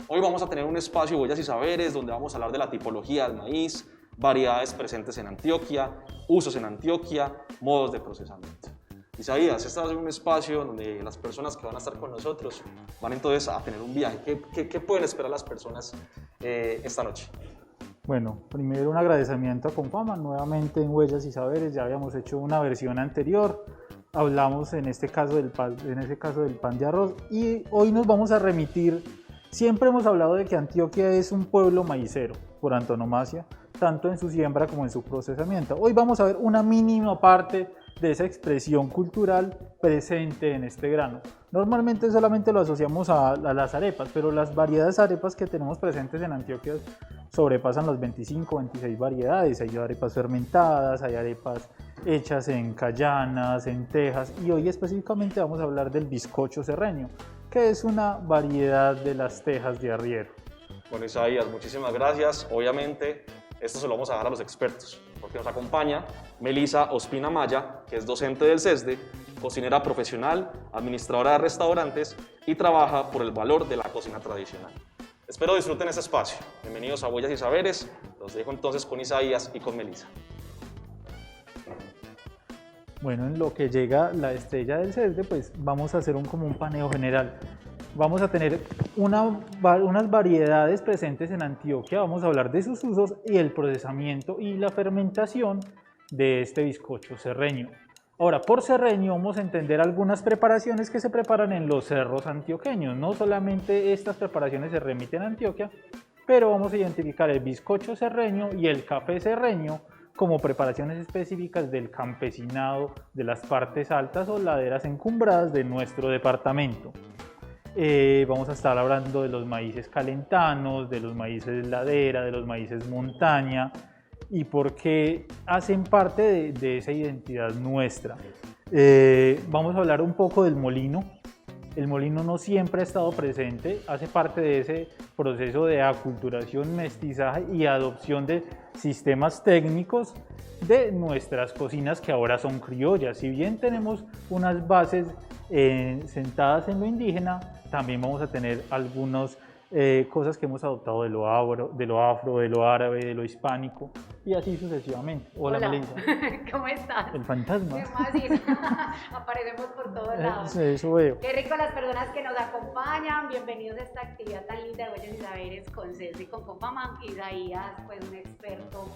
Hoy vamos a tener un espacio Huellas y Saberes donde vamos a hablar de la tipología del maíz, variedades presentes en Antioquia, usos en Antioquia, modos de procesamiento. Isaías, este va a ser un espacio donde las personas que van a estar con nosotros van entonces a tener un viaje. ¿Qué pueden esperar las personas esta noche? Bueno, primero un agradecimiento a Confama, nuevamente en Huellas y Saberes, ya habíamos hecho una versión anterior, hablamos en este caso del pan de arroz y hoy nos vamos a remitir, siempre hemos hablado de que Antioquia es un pueblo maicero por antonomasia, tanto en su siembra como en su procesamiento. Hoy vamos a ver una mínima parte de esa expresión cultural presente en este grano. Normalmente solamente lo asociamos a las arepas, pero las variedades de arepas que tenemos presentes en Antioquia sobrepasan las 25, 26 variedades. Hay arepas fermentadas, hay arepas hechas en callanas, en tejas, y hoy específicamente vamos a hablar del bizcocho serreño, que es una variedad de las tejas de arriero. Bueno, Isaías, muchísimas gracias. Obviamente, esto se lo vamos a dar a los expertos, porque nos acompaña Melissa Ospina Maya, que es docente del CESDE, cocinera profesional, administradora de restaurantes y trabaja por el valor de la cocina tradicional. Espero disfruten este espacio. Bienvenidos a Huellas y Saberes. Los dejo entonces con Isaías y con Melissa. Bueno, en lo que llega la estrella del CESDE, pues vamos a hacer como un paneo general. Vamos a tener unas variedades presentes en Antioquia, vamos a hablar de sus usos y el procesamiento y la fermentación de este bizcocho serreño. Ahora, por serreño vamos a entender algunas preparaciones que se preparan en los cerros antioqueños. No solamente estas preparaciones se remiten a Antioquia, pero vamos a identificar el bizcocho serreño y el café serreño como preparaciones específicas del campesinado de las partes altas o laderas encumbradas de nuestro departamento. Vamos a estar hablando de los maíces calentanos, de los maíces ladera, de los maíces montaña y por qué hacen parte de esa identidad nuestra. Vamos a hablar un poco del molino. El molino no siempre ha estado presente, hace parte de ese proceso de aculturación, mestizaje y adopción de sistemas técnicos de nuestras cocinas que ahora son criollas. Si bien tenemos unas bases sentadas en lo indígena, también vamos a tener algunas cosas que hemos adoptado de lo afro, de lo árabe, de lo hispánico y así sucesivamente. Hola. Melissa. ¿Cómo estás? El fantasma. Qué fácil. Aparecemos por todos lados. Eso veo. Qué rico las personas que nos acompañan. Bienvenidos a esta actividad tan linda de Huellas y Saberes con CESDE y con Confama. Isaías, pues un experto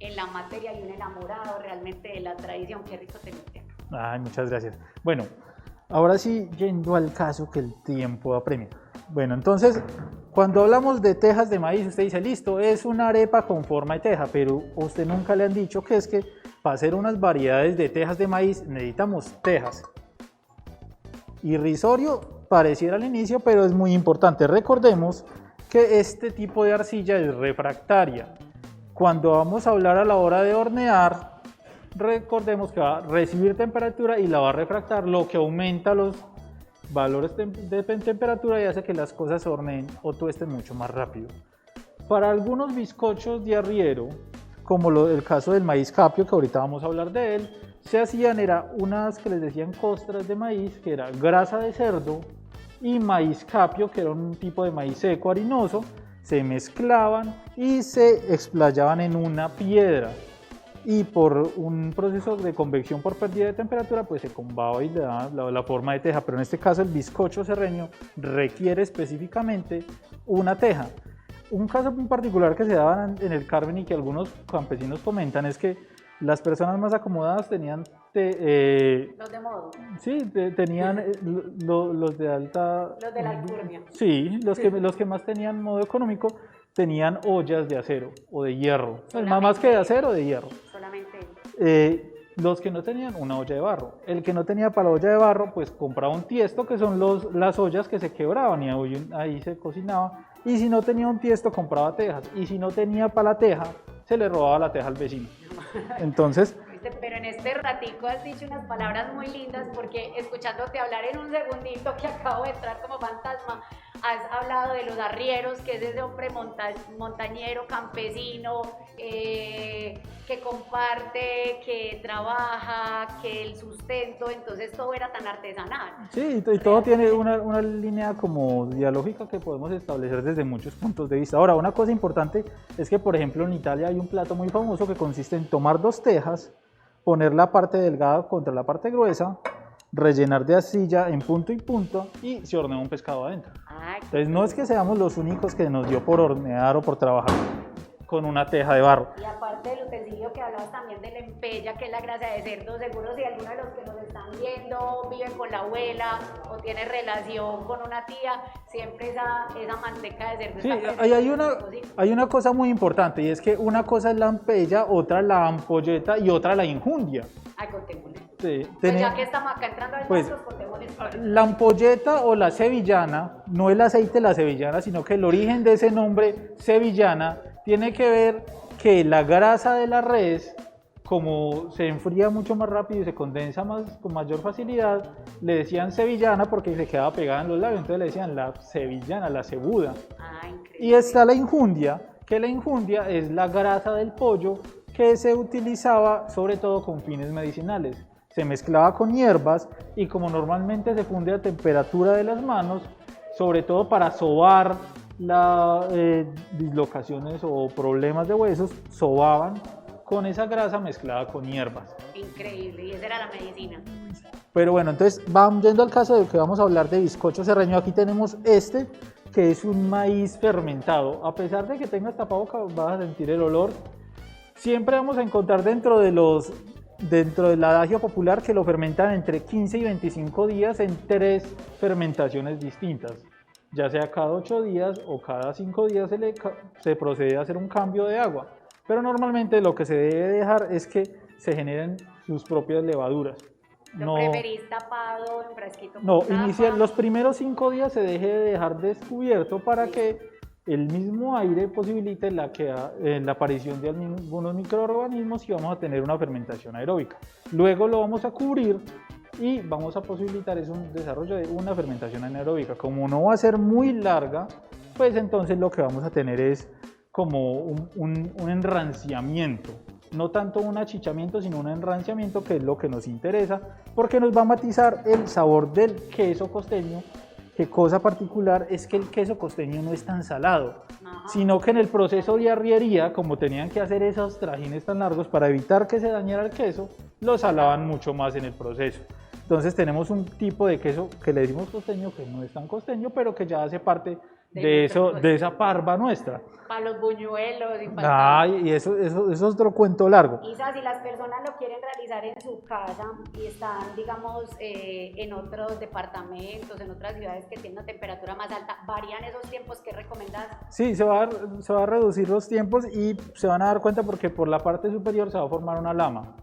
en la materia y un enamorado realmente de la tradición. Qué rico tenerte. Ay, muchas gracias. Bueno, ahora sí, yendo al caso que el tiempo apremia. Bueno, entonces, cuando hablamos de tejas de maíz, usted dice, listo, es una arepa con forma de teja, pero usted nunca le han dicho que es que para hacer unas variedades de tejas de maíz necesitamos tejas. Irrisorio pareciera al inicio, pero es muy importante. Recordemos que este tipo de arcilla es refractaria. Cuando vamos a hablar a la hora de hornear, recordemos que va a recibir temperatura y la va a refractar, lo que aumenta los valores de temperatura y hace que las cosas se horneen o tuesten mucho más rápido. Para algunos bizcochos de arriero, como el caso del maíz capio, que ahorita vamos a hablar de él, se hacían unas que les decían costras de maíz, que era grasa de cerdo, y maíz capio, que era un tipo de maíz seco harinoso, se mezclaban y se explayaban en una piedra. Y por un proceso de convección por pérdida de temperatura, pues se combaba y le daba la forma de teja. Pero en este caso el bizcocho serreño requiere específicamente una teja. Un caso en particular que se daba en el Carmen y que algunos campesinos comentan es que las personas más acomodadas tenían... los de modo. Sí, tenían los de alta... Los de la alcurnia. Sí, los que más tenían modo económico tenían ollas de acero o de hierro. Más que de acero, de hierro. Solamente. Los que no tenían una olla de barro. El que no tenía para la olla de barro, pues compraba un tiesto, que son las ollas que se quebraban y ahí se cocinaba. Y si no tenía un tiesto, compraba tejas. Y si no tenía para la teja, se le robaba la teja al vecino. Entonces... Pero en este ratico has dicho unas palabras muy lindas porque escuchándote hablar en un segundito que acabo de entrar como fantasma, has hablado de los arrieros, que es ese hombre montañero, campesino, que comparte, que trabaja, que el sustento, entonces todo era tan artesanal. Sí, y todo tiene una línea como dialógica que podemos establecer desde muchos puntos de vista. Ahora, una cosa importante es que, por ejemplo, en Italia hay un plato muy famoso que consiste en tomar dos tejas, poner la parte delgada contra la parte gruesa, rellenar de arcilla en punto y punto y se hornea un pescado adentro. Entonces no es que seamos los únicos que nos dio por hornear o por trabajar con una teja de barro. Y aparte del utensilio que hablabas también de la empella, que es la grasa de cerdo, seguro si alguno de los que nos están viendo vive con la abuela o tiene relación con una tía, siempre esa manteca de cerdo sí, está presente. hay una cosa muy importante y es que una cosa es la empella, otra la ampolleta y otra la injundia. Ay, contémosle. Sí, Pues ya que estamos acá entrando al pues, contémosle. la ampolleta o la sevillana, no el aceite de la sevillana, sino que el origen de ese nombre sevillana tiene que ver que la grasa de la res, como se enfría mucho más rápido y se condensa con mayor facilidad, le decían sevillana porque se quedaba pegada en los labios, entonces le decían la sevillana, la cebuda. Y está la injundia, que la injundia es la grasa del pollo que se utilizaba sobre todo con fines medicinales. Se mezclaba con hierbas y como normalmente se funde a temperatura de las manos, sobre todo para sobar las dislocaciones o problemas de huesos, sobaban con esa grasa mezclada con hierbas. Increíble, y esa era la medicina. Pero bueno, entonces vamos yendo al caso de que vamos a hablar de bizcocho serreño. Aquí tenemos este, que es un maíz fermentado. A pesar de que tengas tapabocas, vas a sentir el olor. Siempre vamos a encontrar dentro del adagio popular que lo fermentan entre 15 y 25 días en 3 fermentaciones distintas. Ya sea cada 8 días o cada 5 días se procede a hacer un cambio de agua. Pero normalmente lo que se debe dejar es que se generen sus propias levaduras. ¿Lo preferís tapado en frasquito? No, los primeros 5 días se deje de dejar descubierto para que el mismo aire posibilite la aparición de algunos microorganismos y vamos a tener una fermentación aeróbica. Luego lo vamos a cubrir y vamos a posibilitar un desarrollo de una fermentación anaeróbica. Como no va a ser muy larga, pues entonces lo que vamos a tener es como un enranciamiento. No tanto un achichamiento, sino un enranciamiento, que es lo que nos interesa, porque nos va a matizar el sabor del queso costeño. Que cosa particular es que el queso costeño no es tan salado, sino que en el proceso de arriería, como tenían que hacer esos trajines tan largos para evitar que se dañara el queso, lo salaban mucho más en el proceso. Entonces tenemos un tipo de queso que le decimos costeño, que no es tan costeño, pero que ya hace parte de esa parva nuestra. Para los buñuelos y para... y eso es otro cuento largo. Isa, si las personas lo quieren realizar en su casa y están, digamos, en otros departamentos, en otras ciudades que tienen una temperatura más alta, ¿varían esos tiempos que recomendás? Sí, se va a reducir los tiempos y se van a dar cuenta porque por la parte superior se va a formar una lama.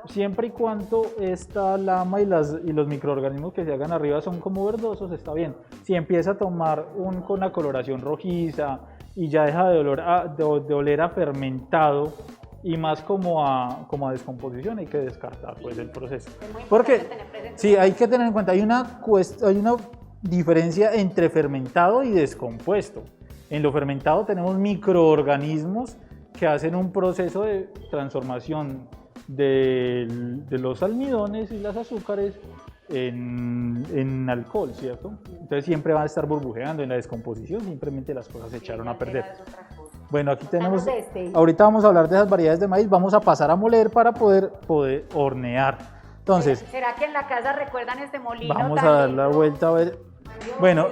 Siempre y cuando esta lama y los microorganismos que se hagan arriba son como verdosos, está bien. Si empieza a tomar con una coloración rojiza y ya deja de oler a fermentado y más como a descomposición, hay que descartar pues el proceso. Porque sí, hay que tener en cuenta, hay una diferencia entre fermentado y descompuesto. En lo fermentado tenemos microorganismos que hacen un proceso de transformación de los almidones y las azúcares en alcohol, ¿cierto? Entonces siempre van a estar burbujeando en la descomposición, simplemente las cosas se echaron a perder. Bueno, aquí tenemos, ahorita vamos a hablar de esas variedades de maíz, vamos a pasar a moler para poder hornear. Entonces, ¿será que en la casa recuerdan este molino? Vamos a dar la vuelta a ver. Bueno,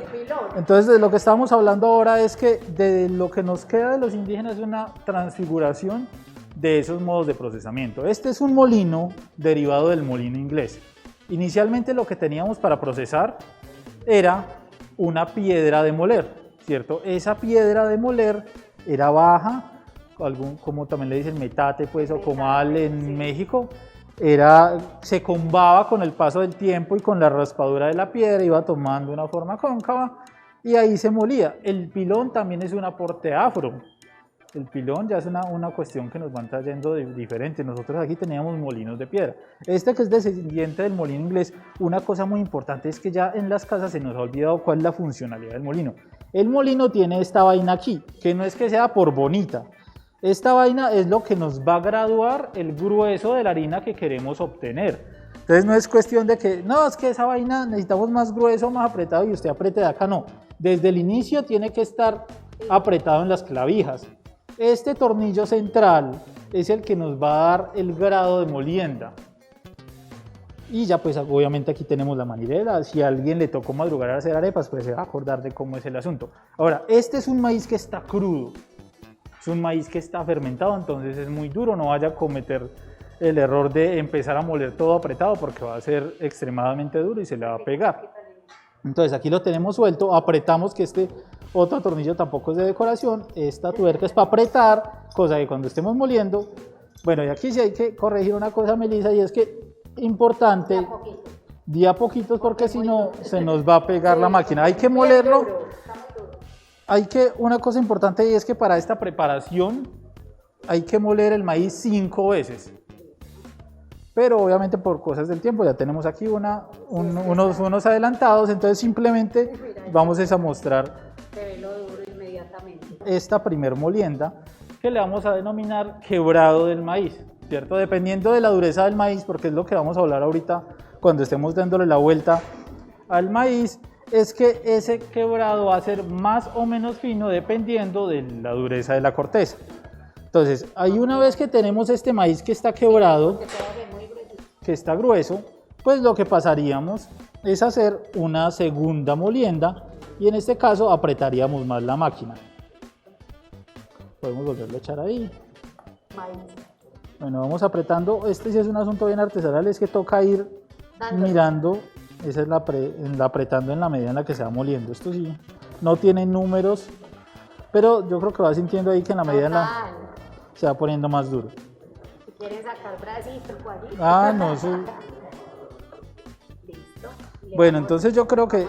entonces de lo que estamos hablando ahora es que de lo que nos queda de los indígenas es una transfiguración de esos modos de procesamiento. Este es un molino derivado del molino inglés. Inicialmente lo que teníamos para procesar era una piedra de moler, ¿cierto? Esa piedra de moler era baja, como también le dicen metate, pues, o comal en México. Se combaba con el paso del tiempo y con la raspadura de la piedra iba tomando una forma cóncava y ahí se molía. El pilón también es un aporte afro. El pilón ya es una cuestión que nos van trayendo diferente. Nosotros aquí teníamos molinos de piedra. Este que es descendiente del molino inglés, una cosa muy importante es que ya en las casas se nos ha olvidado cuál es la funcionalidad del molino. El molino tiene esta vaina aquí, que no es que sea por bonita. Esta vaina es lo que nos va a graduar el grueso de la harina que queremos obtener. Entonces no es cuestión de que, no, es que esa vaina necesitamos más grueso, más apretado y usted apriete de acá, no. Desde el inicio tiene que estar apretado en las clavijas. Este tornillo central es el que nos va a dar el grado de molienda. Y ya pues obviamente aquí tenemos la manivela. Si a alguien le tocó madrugar a hacer arepas, pues se va a acordar de cómo es el asunto. Ahora, este es un maíz que está crudo. Es un maíz que está fermentado, entonces es muy duro. No vaya a cometer el error de empezar a moler todo apretado porque va a ser extremadamente duro y se le va a pegar. Entonces aquí lo tenemos suelto, apretamos, que este otro tornillo tampoco es de decoración. Esta tuerca es para apretar, cosa que cuando estemos moliendo. Bueno, y aquí sí hay que corregir una cosa, Melissa, y es que importante, de a poquitos, porque si no se nos va a pegar la máquina. Hay que molerlo. Una cosa importante, y es que para esta preparación hay que moler el maíz 5 veces. Pero obviamente por cosas del tiempo ya tenemos aquí unos adelantados, entonces simplemente vamos a mostrar esta primer molienda que le vamos a denominar quebrado del maíz, ¿cierto? Dependiendo de la dureza del maíz, porque es lo que vamos a hablar ahorita cuando estemos dándole la vuelta al maíz, es que ese quebrado va a ser más o menos fino dependiendo de la dureza de la corteza. Entonces, ahí una vez que tenemos este maíz que está quebrado, que está grueso, pues lo que pasaríamos es hacer una segunda molienda y en este caso apretaríamos más la máquina. Podemos volverlo a echar ahí. Bueno, vamos apretando. Este sí es un asunto bien artesanal, es que toca ir mirando. Esa es apretando en la medida en la que se va moliendo. Esto sí, no tiene números, pero yo creo que va sintiendo ahí que en la medida en la se va poniendo más duro. Si quieren sacar bracito, cuadrito. Ah, no, eso... Listo. Bueno, entonces yo creo que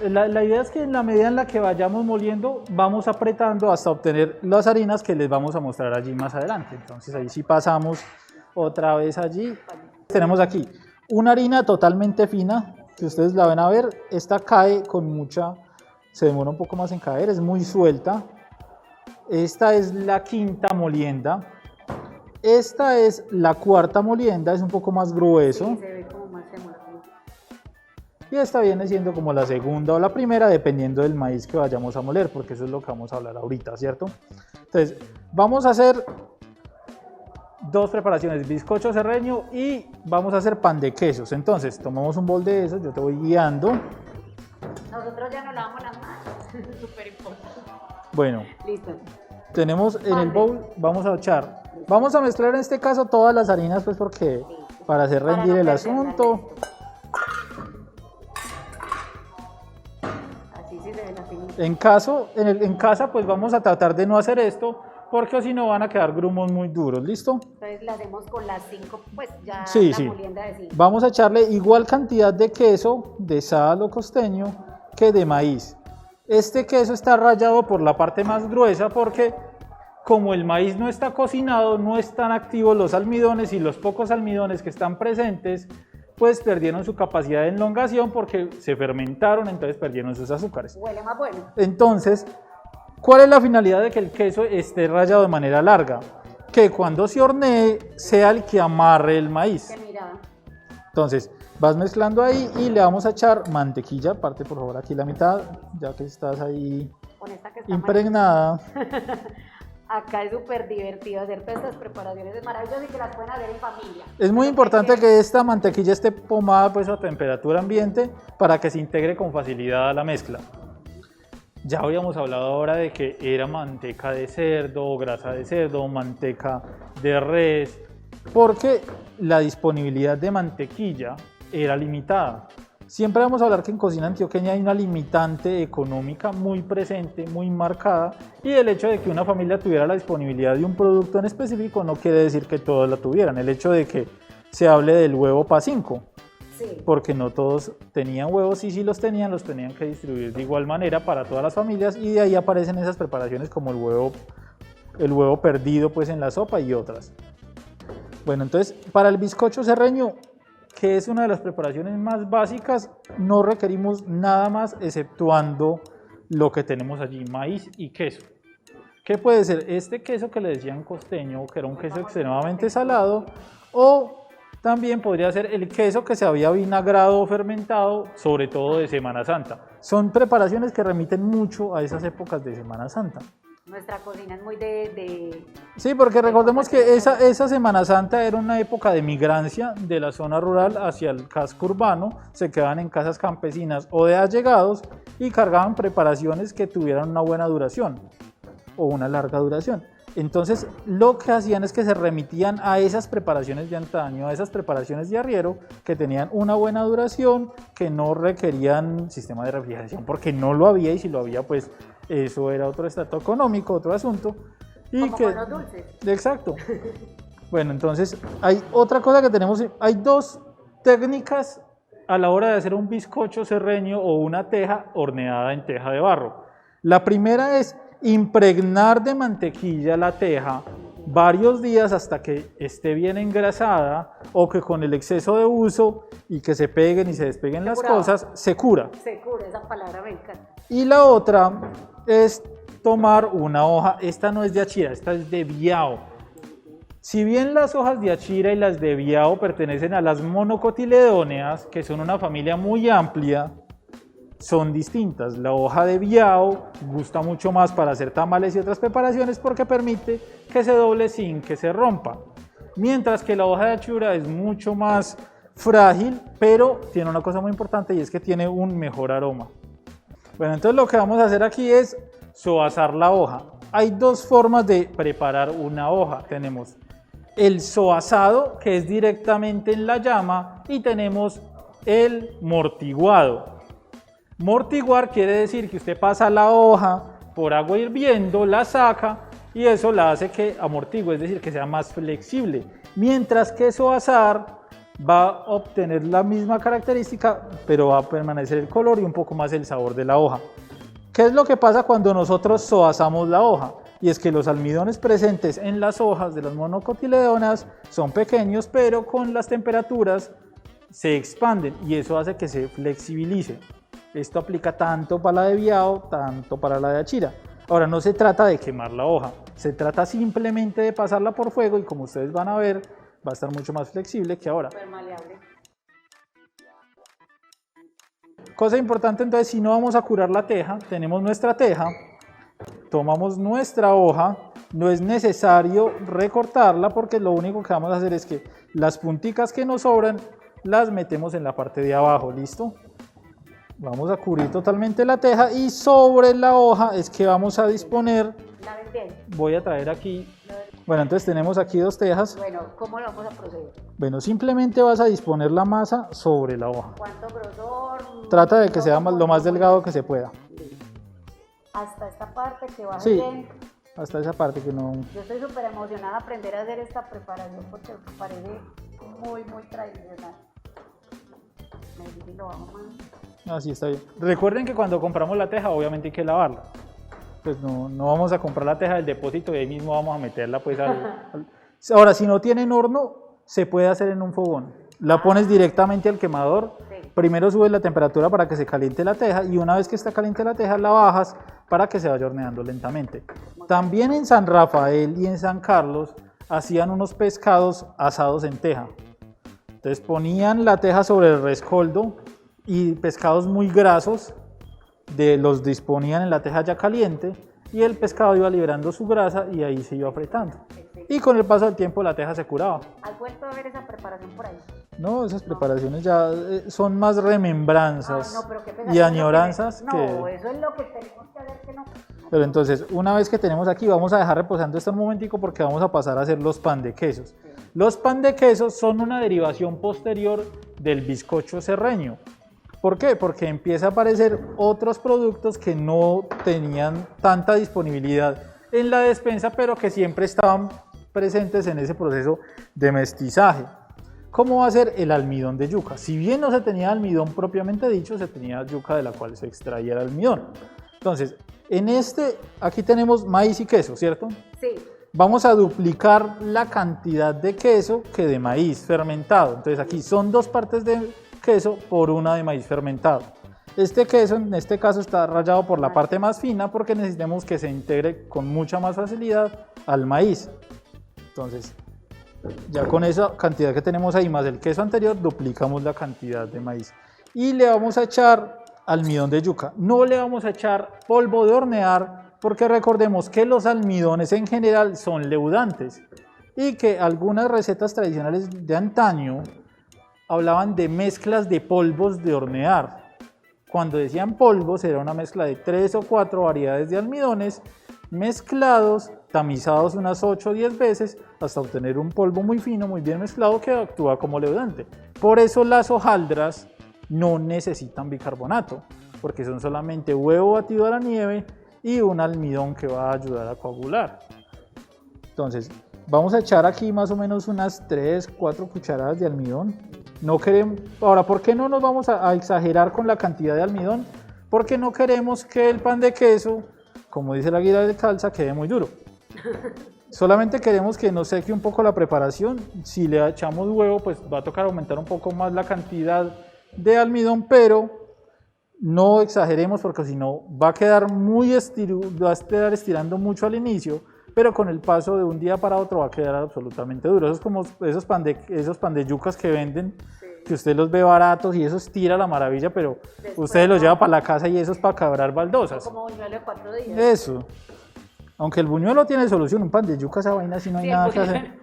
la idea es que en la medida en la que vayamos moliendo, vamos apretando hasta obtener las harinas que les vamos a mostrar allí más adelante. Entonces ahí sí pasamos otra vez allí. Tenemos aquí una harina totalmente fina, que ustedes la van a ver. Esta cae con mucha, se demora un poco más en caer, es muy suelta. Esta es la quinta molienda. Esta es la cuarta molienda, es un poco más grueso. Sí, se ve como más demorado. Y esta viene siendo como la segunda o la primera, dependiendo del maíz que vayamos a moler, porque eso es lo que vamos a hablar ahorita, ¿cierto? Entonces, vamos a hacer dos preparaciones, bizcocho serreño y vamos a hacer pan de quesos. Entonces, tomamos un bol de esos, yo te voy guiando. Nosotros ya no lavamos las manos, súper importante. Bueno, Listo. tenemos en el bowl, vamos a mezclar en este caso todas las harinas, pues porque para hacer rendir el asunto. Así sí se ve la figura. En casa pues vamos a tratar de no hacer esto, porque si no van a quedar grumos muy duros, ¿listo? Entonces la hacemos con las 5, pues ya Sí, la sí. molienda de 5. Vamos a echarle igual cantidad de queso de sal o costeño que de maíz. Este queso está rallado por la parte más gruesa porque como el maíz no está cocinado, no están activos los almidones y los pocos almidones que están presentes pues perdieron su capacidad de elongación porque se fermentaron, entonces perdieron sus azúcares. Huele más bueno. Entonces, ¿cuál es la finalidad de que el queso esté rallado de manera larga? Que cuando se hornee sea el que amarre el maíz. Que mira, Entonces, vas mezclando ahí y le vamos a echar mantequilla, parte por favor aquí la mitad, ya que estás ahí con esta que está impregnada. acá es súper divertido hacer todas estas preparaciones, es maravilloso y que las pueden hacer en familia. Es muy importante que esta mantequilla esté pomada pues a temperatura ambiente para que se integre con facilidad a la mezcla. Ya habíamos hablado ahora de que era manteca de cerdo, grasa de cerdo, manteca de res, porque la disponibilidad de mantequilla era limitada. Siempre vamos a hablar que en cocina antioqueña hay una limitante económica muy presente, muy marcada, y el hecho de que una familia tuviera la disponibilidad de un producto en específico no quiere decir que todos la tuvieran. El hecho de que se hable del huevo PA5, Sí. porque no todos tenían huevos, y si los tenían que distribuir de igual manera para todas las familias, y de ahí aparecen esas preparaciones como el huevo perdido pues en la sopa y otras. Bueno, entonces para el bizcocho serreño, que es una de las preparaciones más básicas, no requerimos nada más exceptuando lo que tenemos allí, maíz y queso. ¿Qué puede ser? Este queso que le decían costeño, que era un queso extremadamente salado, o también podría ser el queso que se había vinagrado o fermentado, sobre todo de Semana Santa. Son preparaciones que remiten mucho a esas épocas de Semana Santa. Nuestra cocina es muy Sí, porque recordemos que esa Semana Santa era una época de migrancia de la zona rural hacia el casco urbano, se quedaban en casas campesinas o de allegados y cargaban preparaciones que tuvieran una buena duración o una larga duración. Entonces lo que hacían es que se remitían a esas preparaciones de antaño, a esas preparaciones de arriero que tenían una buena duración, que no requerían sistema de refrigeración porque no lo había, y si lo había pues eso era otro estrato económico, otro asunto. Y como que, con los dulces. exacto. Bueno, entonces hay otra cosa que tenemos, hay dos técnicas a la hora de hacer un bizcocho serreño o una teja horneada en teja de barro. La primera es impregnar de mantequilla la teja varios días hasta que esté bien engrasada, o que con el exceso de uso y que se peguen y se despeguen las cosas, se cura. Se cura, esa palabra me encanta. Y la otra es tomar una hoja, esta no es de achira, esta es de biao. Si bien las hojas de achira y las de biao pertenecen a las monocotiledóneas, que son una familia muy amplia, son distintas. La hoja de biao gusta mucho más para hacer tamales y otras preparaciones porque permite que se doble sin que se rompa. Mientras que la hoja de achura es mucho más frágil, pero tiene una cosa muy importante y es que tiene un mejor aroma. Bueno, entonces lo que vamos a hacer aquí es soazar la hoja. Hay dos formas de preparar una hoja. Tenemos el soazado, que es directamente en la llama, y tenemos el mortiguado. Mortiguar quiere decir que usted pasa la hoja por agua hirviendo, la saca y eso la hace que amortigue, es decir, que sea más flexible. Mientras que soazar va a obtener la misma característica, pero va a permanecer el color y un poco más el sabor de la hoja. ¿Qué es lo que pasa cuando nosotros soazamos la hoja? Y es que los almidones presentes en las hojas de las monocotiledóneas son pequeños, pero con las temperaturas se expanden y eso hace que se flexibilice. Esto aplica tanto para la de biao, tanto para la de achira. Ahora, no se trata de quemar la hoja, se trata simplemente de pasarla por fuego y como ustedes van a ver, va a estar mucho más flexible que ahora. Súper maleable. Cosa importante entonces, si no vamos a curar la teja, tenemos nuestra teja, tomamos nuestra hoja, no es necesario recortarla porque lo único que vamos a hacer es que las punticas que nos sobran las metemos en la parte de abajo, ¿listo? Vamos a cubrir totalmente la teja y sobre la hoja es que vamos a disponer, voy a traer aquí, bueno, entonces tenemos aquí dos tejas. Bueno, ¿cómo lo vamos a proceder? Bueno, simplemente vas a disponer la masa sobre la hoja. ¿Cuánto grosor? Trata de que sea lo más delgado que se pueda. Hasta esta parte que baje Sí, bien. hasta esa parte que no... Yo estoy súper emocionada de aprender a hacer esta preparación porque me parece muy, muy tradicional. Me dice que lo hago más. Así está bien. Recuerden que cuando compramos la teja, obviamente hay que lavarla. Pues no vamos a comprar la teja del depósito y ahí mismo vamos a meterla pues Ahora, si no tienen horno, se puede hacer en un fogón. La pones directamente al quemador. Sí. Primero subes la temperatura para que se caliente la teja y una vez que está caliente la teja, la bajas para que se vaya horneando lentamente. También en San Rafael y en San Carlos hacían unos pescados asados en teja. Entonces ponían la teja sobre el rescoldo y pescados muy grasos los disponían en la teja ya caliente y el pescado iba liberando su grasa y ahí se iba apretando. Y con el paso del tiempo la teja se curaba. ¿Has vuelto a ver esa preparación por ahí? No, esas preparaciones ya son más remembranzas No, pero qué y pegadito añoranzas no, que... eso es lo que tenemos que hacer que no. Pero entonces, una vez que tenemos aquí, vamos a dejar reposando esto un momentico porque vamos a pasar a hacer los pan de quesos. Los pan de quesos son una derivación posterior del bizcocho serreño. ¿Por qué? Porque empieza a aparecer otros productos que no tenían tanta disponibilidad en la despensa, pero que siempre estaban presentes en ese proceso de mestizaje. ¿Cómo va a ser el almidón de yuca? Si bien no se tenía almidón propiamente dicho, se tenía yuca de la cual se extraía el almidón. Entonces, aquí tenemos maíz y queso, ¿cierto? Sí. Vamos a duplicar la cantidad de queso que de maíz fermentado. Entonces aquí son 2 partes de queso por 1 de maíz fermentado. Este queso en este caso está rallado por la parte más fina porque necesitamos que se integre con mucha más facilidad al maíz. Entonces, ya con esa cantidad que tenemos ahí más el queso anterior, duplicamos la cantidad de maíz. Y le vamos a echar almidón de yuca. No le vamos a echar polvo de hornear porque recordemos que los almidones en general son leudantes y que algunas recetas tradicionales de antaño hablaban de mezclas de polvos de hornear. Cuando decían polvos era una mezcla de 3 o 4 variedades de almidones mezclados, tamizados unas 8 o 10 veces hasta obtener un polvo muy fino, muy bien mezclado que actúa como leudante. Por eso las hojaldras no necesitan bicarbonato, porque son solamente huevo batido a la nieve y un almidón que va a ayudar a coagular. Entonces, vamos a echar aquí más o menos unas 3, 4 cucharadas de almidón. No queremos, ahora, ¿por qué no nos vamos a exagerar con la cantidad de almidón? Porque no queremos que el pan de queso, como dice la guía de calza, quede muy duro. Solamente queremos que nos seque un poco la preparación. Si le echamos huevo, pues va a tocar aumentar un poco más la cantidad de almidón, pero no exageremos porque si no va a quedar va a quedar estirando mucho al inicio, pero con el paso de un día para otro va a quedar absolutamente duro. Eso es como esos pan de yucas que venden, sí, que usted los ve baratos y eso estira la maravilla, pero después usted los lleva para la casa y eso es para quebrar baldosas. Como buñuelo de 4 días. Eso. Aunque el buñuelo tiene solución, un pan de yuca, esa vaina, si no hay nada que hacer.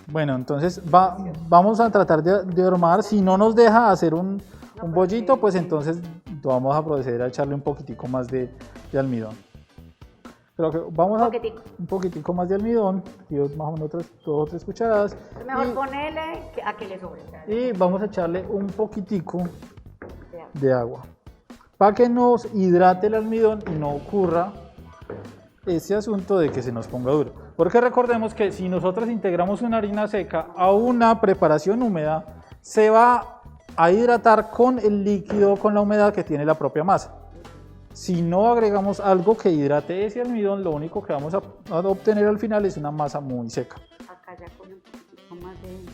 Bueno, entonces vamos a tratar de hornear. Si no nos deja hacer un bollito, pues entonces vamos a proceder a echarle un poquitico más de almidón. Creo que vamos a un poquitico más de almidón, y más o menos 2 o 3 cucharadas. Mejor ponerle a que le sobre. Y vamos a echarle un poquitico de agua para que nos hidrate el almidón y no ocurra ese asunto de que se nos ponga duro. Porque recordemos que si nosotros integramos una harina seca a una preparación húmeda, se va a hidratar con el líquido, con la humedad que tiene la propia masa. Si no agregamos algo que hidrate ese almidón, lo único que vamos a obtener al final es una masa muy seca. Acá ya con un poquito más de...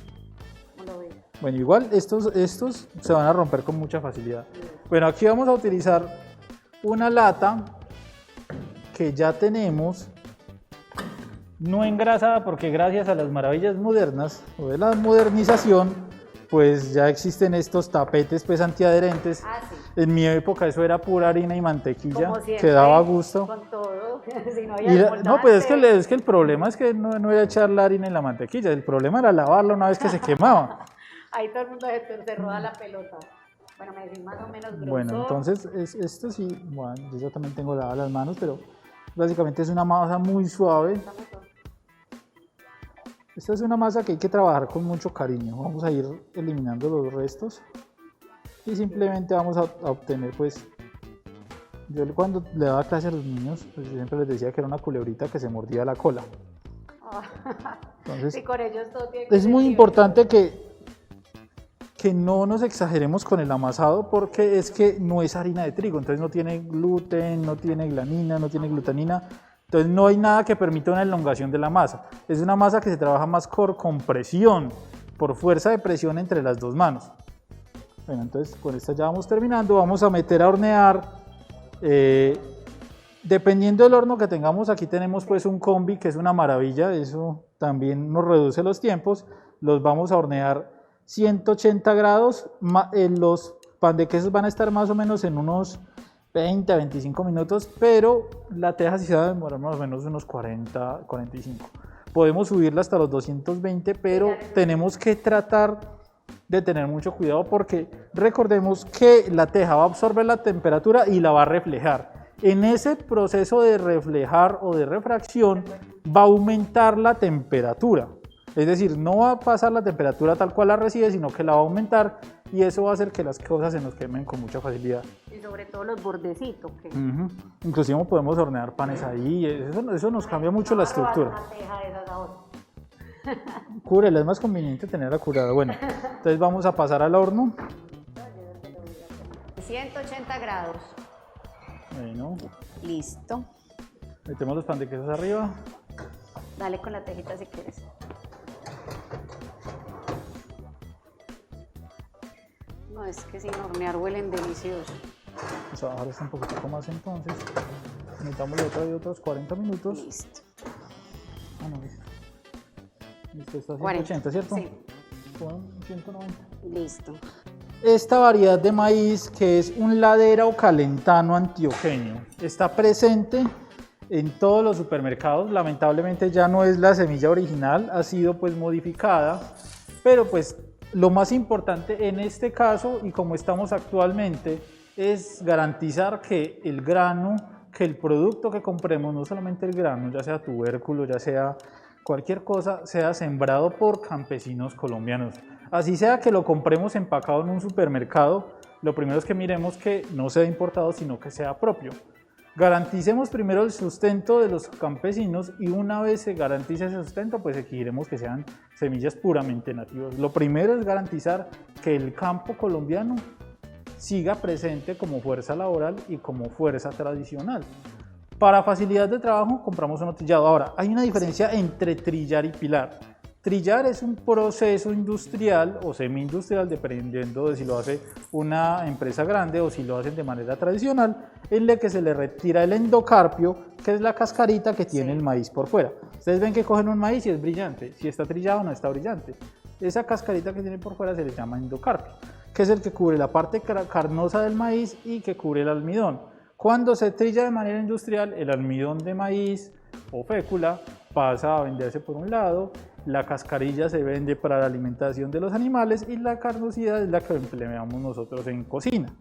¿Cómo lo ves? Bueno, igual estos se van a romper con mucha facilidad. Bueno, aquí vamos a utilizar una lata que ya tenemos, no engrasada, porque gracias a las maravillas modernas o de la modernización, pues ya existen estos tapetes pues antiadherentes. Ah, sí. En mi época eso era pura harina y mantequilla, como siempre, que daba gusto. Con todo, si no No, pues es que el problema es que no era echar la harina y la mantequilla, el problema era lavarla una vez que se quemaba. Ahí todo el mundo se roda la pelota. Bueno, me decís más o menos grosor. Bueno, entonces esto sí, bueno, yo también tengo lavadas las manos, pero básicamente es una masa muy suave. Esta es una masa que hay que trabajar con mucho cariño. Vamos a ir eliminando los restos y simplemente vamos a obtener, pues, yo cuando le daba clase a los niños, pues yo siempre les decía que era una culebrita que se mordía la cola. Entonces, sí, con ellos todo tiene que es muy importante que no nos exageremos con el amasado porque es que no es harina de trigo, entonces no tiene gluten, no tiene glanina, no tiene glutamina. Entonces no hay nada que permita una elongación de la masa. Es una masa que se trabaja más con presión, por fuerza de presión entre las dos manos. Bueno, entonces con esta ya vamos terminando. Vamos a meter a hornear. Dependiendo del horno que tengamos, aquí tenemos pues un combi que es una maravilla. Eso también nos reduce los tiempos. Los vamos a hornear 180 grados. Los pan de quesos van a estar más o menos en unos 20 a 25 minutos, pero la teja sí se va a demorar más o menos unos 40, 45. Podemos subirla hasta los 220, pero tenemos que tratar de tener mucho cuidado porque recordemos que la teja va a absorber la temperatura y la va a reflejar. En ese proceso de reflejar o de refracción va a aumentar la temperatura. Es decir, no va a pasar la temperatura tal cual la recibe, sino que la va a aumentar y eso va a hacer que las cosas se nos quemen con mucha facilidad. Y sobre todo los bordecitos. Inclusive podemos hornear panes ahí, eso nos cambia mucho la estructura. Cúbrela, es más conveniente tenerla curada. Bueno, entonces vamos a pasar al horno. 180 grados. Bueno. Listo. Metemos los pan de quesos arriba. Dale con la tejita si quieres. No, es que sin hornear huelen deliciosos. Vamos a bajar esto un poquito más entonces. Metámosle otra vez otros 40 minutos. Listo. Ah, no, listo. Listo, está a 40, 180, ¿cierto? sí. Con 190. Listo. Esta variedad de maíz, que es un ladera o calentano antioqueño, está presente en todos los supermercados. Lamentablemente ya no es la semilla original, ha sido pues modificada, pero pues lo más importante en este caso y como estamos actualmente es garantizar que el grano, que el producto que compremos, no solamente el grano, ya sea tubérculo, ya sea cualquier cosa, sea sembrado por campesinos colombianos. Así sea que lo compremos empacado en un supermercado, lo primero es que miremos que no sea importado, sino que sea propio. Garanticemos primero el sustento de los campesinos y una vez se garantice ese sustento, pues exigiremos que sean semillas puramente nativas. Lo primero es garantizar que el campo colombiano siga presente como fuerza laboral y como fuerza tradicional. Para facilidad de trabajo compramos un trillado. Ahora, hay una diferencia entre trillar y pilar. Trillar es un proceso industrial o semi-industrial, dependiendo de si lo hace una empresa grande o si lo hacen de manera tradicional, en la que se le retira el endocarpio, que es la cascarita que tiene el maíz por fuera. Ustedes ven que cogen un maíz y es brillante, si está trillado no está brillante. Esa cascarita que tiene por fuera se le llama endocarpio, que es el que cubre la parte carnosa del maíz y que cubre el almidón. Cuando se trilla de manera industrial, el almidón de maíz o fécula pasa a venderse por un lado, la cascarilla se vende para la alimentación de los animales y la carnosidad es la que empleamos nosotros en cocina.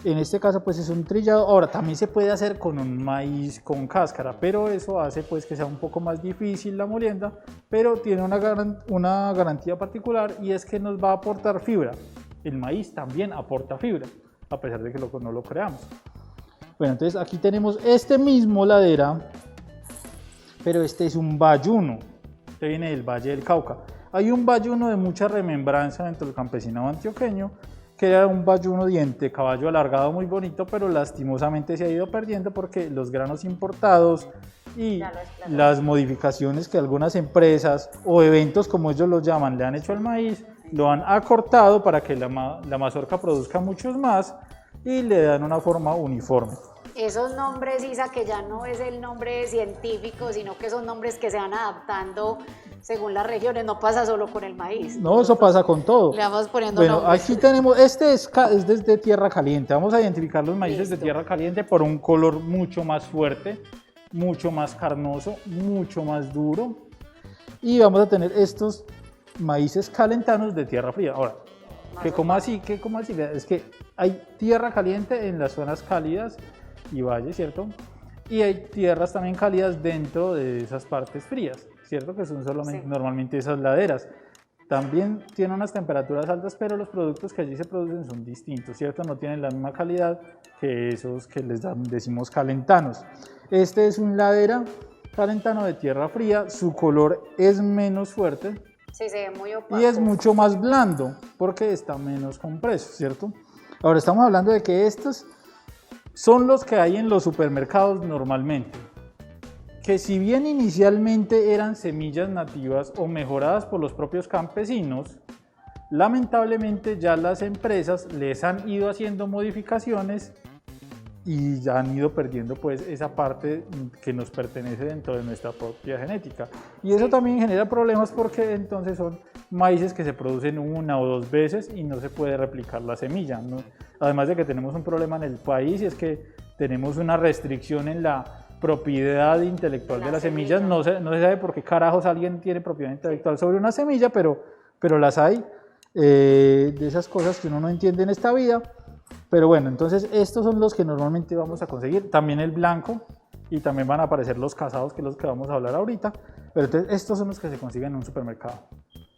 En este caso pues es un trillado. Ahora también se puede hacer con un maíz con cáscara, pero eso hace pues que sea un poco más difícil la molienda, pero tiene una garantía particular y es que nos va a aportar fibra. El maíz también aporta fibra, a pesar de que no lo creamos. Bueno, entonces aquí tenemos este mismo ladera, pero este es un bayuno. Este viene del Valle del Cauca. Hay un bayuno de mucha remembranza dentro del campesinado antioqueño, que era un bayuno diente caballo alargado muy bonito, pero lastimosamente se ha ido perdiendo porque los granos importados y las modificaciones que algunas empresas o eventos, como ellos los llaman, le han hecho al maíz, lo han acortado para que la mazorca produzca muchos más y le dan una forma uniforme. Esos nombres, Isa, que ya no es el nombre científico, sino que son nombres que se van adaptando según las regiones, no pasa solo con el maíz. No, eso pasa con todo. Le vamos poniendo bueno, nombres. Aquí tenemos, este es desde tierra caliente. Vamos a identificar los maíces de tierra caliente por un color mucho más fuerte, mucho más carnoso, mucho más duro. Y vamos a tener estos maíces calentanos de tierra fría. Ahora, ¿cómo así? Es que hay tierra caliente en las zonas cálidas y valles, ¿cierto? Y hay tierras también cálidas dentro de esas partes frías, ¿cierto? Que son solamente, normalmente esas laderas. También tienen unas temperaturas altas, pero los productos que allí se producen son distintos, ¿cierto? No tienen la misma calidad que esos que decimos calentanos. Este es un ladera calentano de tierra fría, su color es menos fuerte. Sí, se ve muy opaco. Y es mucho más blando porque está menos compreso, ¿cierto? Ahora estamos hablando de que estos son los que hay en los supermercados normalmente, que si bien inicialmente eran semillas nativas o mejoradas por los propios campesinos, lamentablemente ya las empresas les han ido haciendo modificaciones y ya han ido perdiendo pues esa parte que nos pertenece dentro de nuestra propia genética. Y eso también genera problemas porque entonces son maíces que se producen una o dos veces y no se puede replicar la semilla, ¿no? Además de que tenemos un problema en el país y es que tenemos una restricción en la propiedad intelectual de las semillas. No se sabe por qué carajos alguien tiene propiedad intelectual sobre una semilla, pero las hay, de esas cosas que uno no entiende en esta vida. Pero bueno, entonces estos son los que normalmente vamos a conseguir, también el blanco y también van a aparecer los casados, que es los que vamos a hablar ahorita, pero entonces estos son los que se consiguen en un supermercado.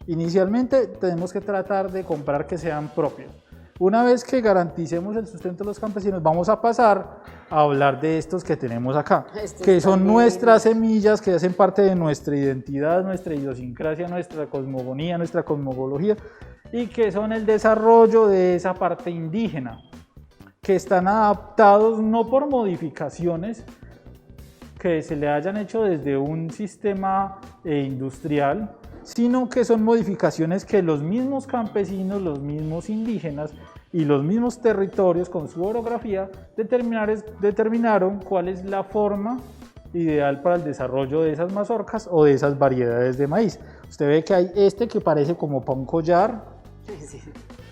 Inicialmente tenemos que tratar de comprar que sean propios. Una vez que garanticemos el sustento de los campesinos, vamos a pasar a hablar de estos que tenemos acá, que son nuestras semillas, que hacen parte de nuestra identidad, nuestra idiosincrasia, nuestra cosmogonía, nuestra cosmología, y que son el desarrollo de esa parte indígena, que están adaptados no por modificaciones que se le hayan hecho desde un sistema industrial, sino que son modificaciones que los mismos campesinos, los mismos indígenas y los mismos territorios con su orografía determinaron cuál es la forma ideal para el desarrollo de esas mazorcas o de esas variedades de maíz. Usted ve que hay este que parece como para un collar, Sí.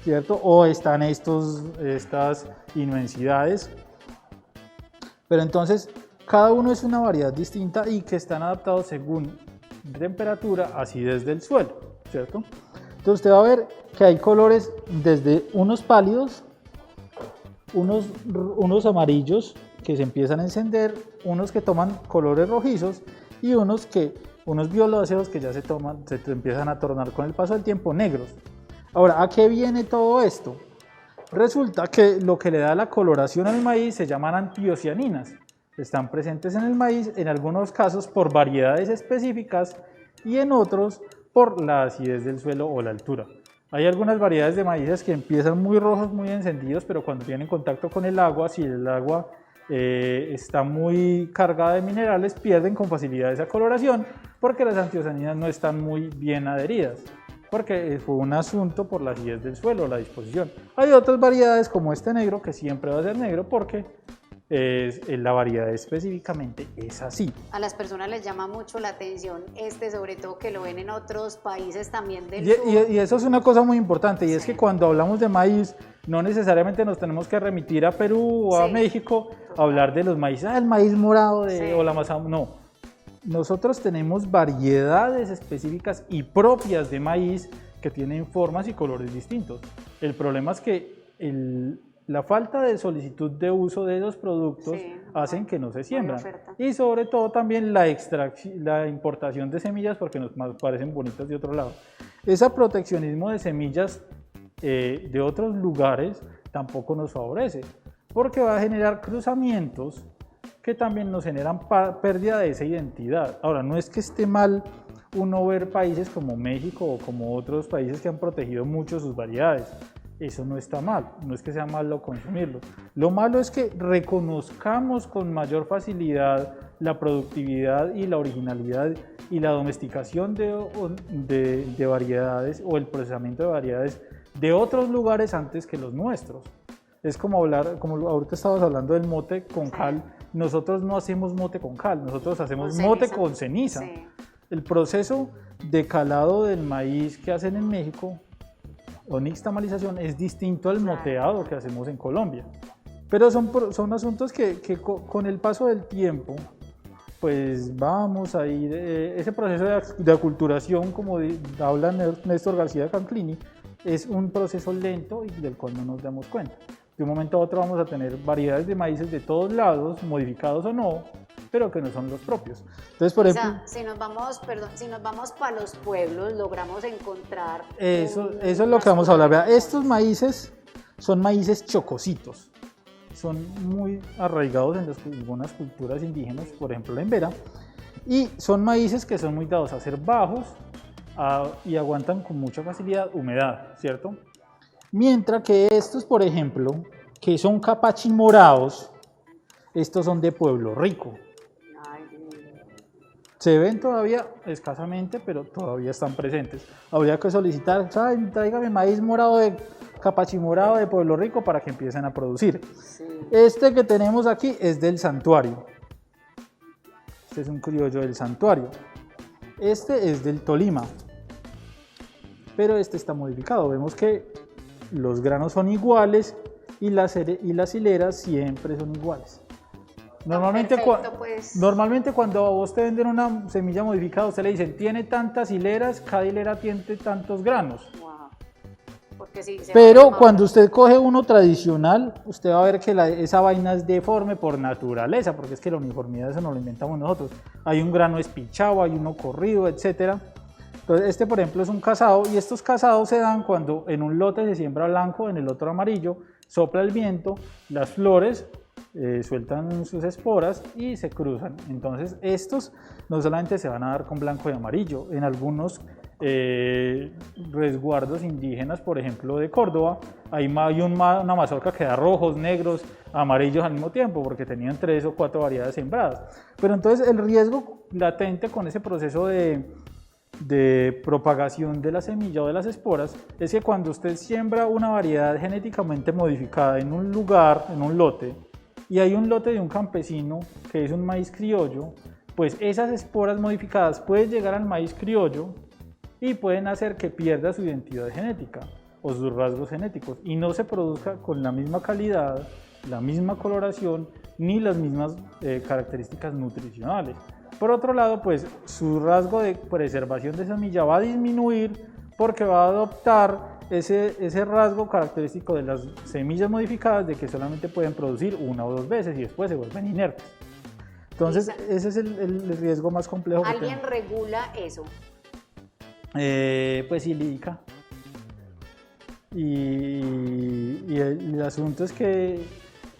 ¿cierto? O están estas inmensidades. Pero entonces, cada uno es una variedad distinta y que están adaptados según temperatura, acidez del suelo, ¿cierto? Entonces usted va a ver que hay colores desde unos pálidos, unos amarillos que se empiezan a encender, unos que toman colores rojizos y unos violáceos que ya se empiezan a tornar con el paso del tiempo negros. Ahora, ¿a qué viene todo esto? Resulta que lo que le da la coloración al maíz se llaman antiocianinas. Están presentes en el maíz, en algunos casos por variedades específicas y en otros por la acidez del suelo o la altura. Hay algunas variedades de maíces que empiezan muy rojos, muy encendidos, pero cuando tienen contacto con el agua, si el agua está muy cargada de minerales, pierden con facilidad esa coloración porque las antiocianinas no están muy bien adheridas, porque fue un asunto por la acidez del suelo, la disposición. Hay otras variedades como este negro que siempre va a ser negro porque la variedad específicamente es así. A las personas les llama mucho la atención sobre todo que lo ven en otros países también del sur. Y eso es una cosa muy importante, y es que cuando hablamos de maíz, no necesariamente nos tenemos que remitir a Perú o a México a hablar de los maíces, el maíz morado o la masa, no. Nosotros tenemos variedades específicas y propias de maíz que tienen formas y colores distintos. El problema es que la falta de solicitud de uso de esos productos hacen que no se siembran. Y sobre todo también la importación de semillas porque nos parecen bonitas de otro lado. Ese proteccionismo de semillas de otros lugares tampoco nos favorece porque va a generar cruzamientos que también nos generan pérdida de esa identidad. Ahora, no es que esté mal uno ver países como México o como otros países que han protegido mucho sus variedades. Eso no está mal, no es que sea malo consumirlo. Lo malo es que reconozcamos con mayor facilidad la productividad y la originalidad y la domesticación de variedades o el procesamiento de variedades de otros lugares antes que los nuestros. Es como como ahorita estabas hablando del mote con cal, nosotros no hacemos mote con cal, nosotros hacemos mote con ceniza. Sí. El proceso de calado del maíz que hacen en México o nixtamalización es distinto al moteado que hacemos en Colombia. Pero son asuntos que con el paso del tiempo, pues vamos a ir, ese proceso de aculturación, como habla Néstor García Canclini, es un proceso lento y del cual no nos damos cuenta. De un momento a otro vamos a tener variedades de maíces de todos lados, modificados o no, pero que no son los propios. Entonces, por ejemplo, si nos vamos para los pueblos, logramos encontrar... Eso es lo que vamos a hablar. Vea, estos maíces son maíces chocositos. Son muy arraigados en algunas culturas indígenas, por ejemplo la embera, y son maíces que son muy dados a ser bajos y aguantan con mucha facilidad humedad, ¿cierto? Mientras que estos, por ejemplo, que son capachimorados, estos son de Pueblo Rico. Se ven todavía escasamente, pero todavía están presentes. Habría que solicitar, tráigame maíz morado capachimorado de Pueblo Rico para que empiecen a producir. Sí. Este que tenemos aquí es del Santuario. Este es un criollo del Santuario. Este es del Tolima. Pero este está modificado. Vemos que los granos son iguales y las hileras siempre son iguales. Normalmente, normalmente cuando a vos te venden una semilla modificada, usted le dicen, tiene tantas hileras, cada hilera tiene tantos granos. Wow. Porque sí, pero cuando usted coge uno tradicional, usted va a ver que esa vaina es deforme por naturaleza, porque es que la uniformidad eso no lo inventamos nosotros. Hay un grano espichado, hay uno corrido, etc. Entonces este, por ejemplo, es un casado, y estos casados se dan cuando en un lote se siembra blanco, en el otro amarillo, sopla el viento, las flores sueltan sus esporas y se cruzan. Entonces estos no solamente se van a dar con blanco y amarillo, en algunos resguardos indígenas, por ejemplo de Córdoba, hay una mazorca que da rojos, negros, amarillos al mismo tiempo, porque tenían 3 o 4 variedades sembradas. Pero entonces el riesgo latente con ese proceso de de propagación de la semilla o de las esporas es que cuando usted siembra una variedad genéticamente modificada en un lugar, en un lote, y hay un lote de un campesino que es un maíz criollo, pues esas esporas modificadas pueden llegar al maíz criollo y pueden hacer que pierda su identidad genética o sus rasgos genéticos y no se produzca con la misma calidad, la misma coloración ni las mismas características nutricionales. Por otro lado, pues su rasgo de preservación de semilla va a disminuir porque va a adoptar ese rasgo característico de las semillas modificadas de que solamente pueden producir una o dos veces y después se vuelven inertes. Entonces, ese es el riesgo más complejo. ¿Alguien regula eso? Pues sí, LIDICA. Y el asunto es que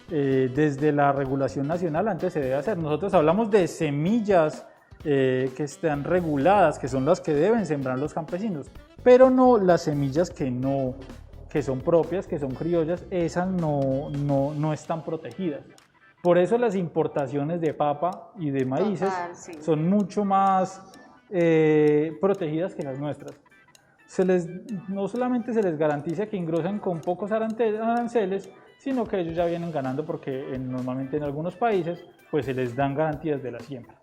desde la regulación nacional antes se debe hacer. Nosotros hablamos de semillas que están reguladas, que son las que deben sembrar los campesinos, pero no las semillas que son propias, que son criollas, esas no están protegidas. Por eso las importaciones de papa y de maíces son mucho más protegidas que las nuestras. No solamente se les garantiza que ingresan con pocos aranceles, sino que ellos ya vienen ganando porque normalmente en algunos países pues se les dan garantías de la siembra.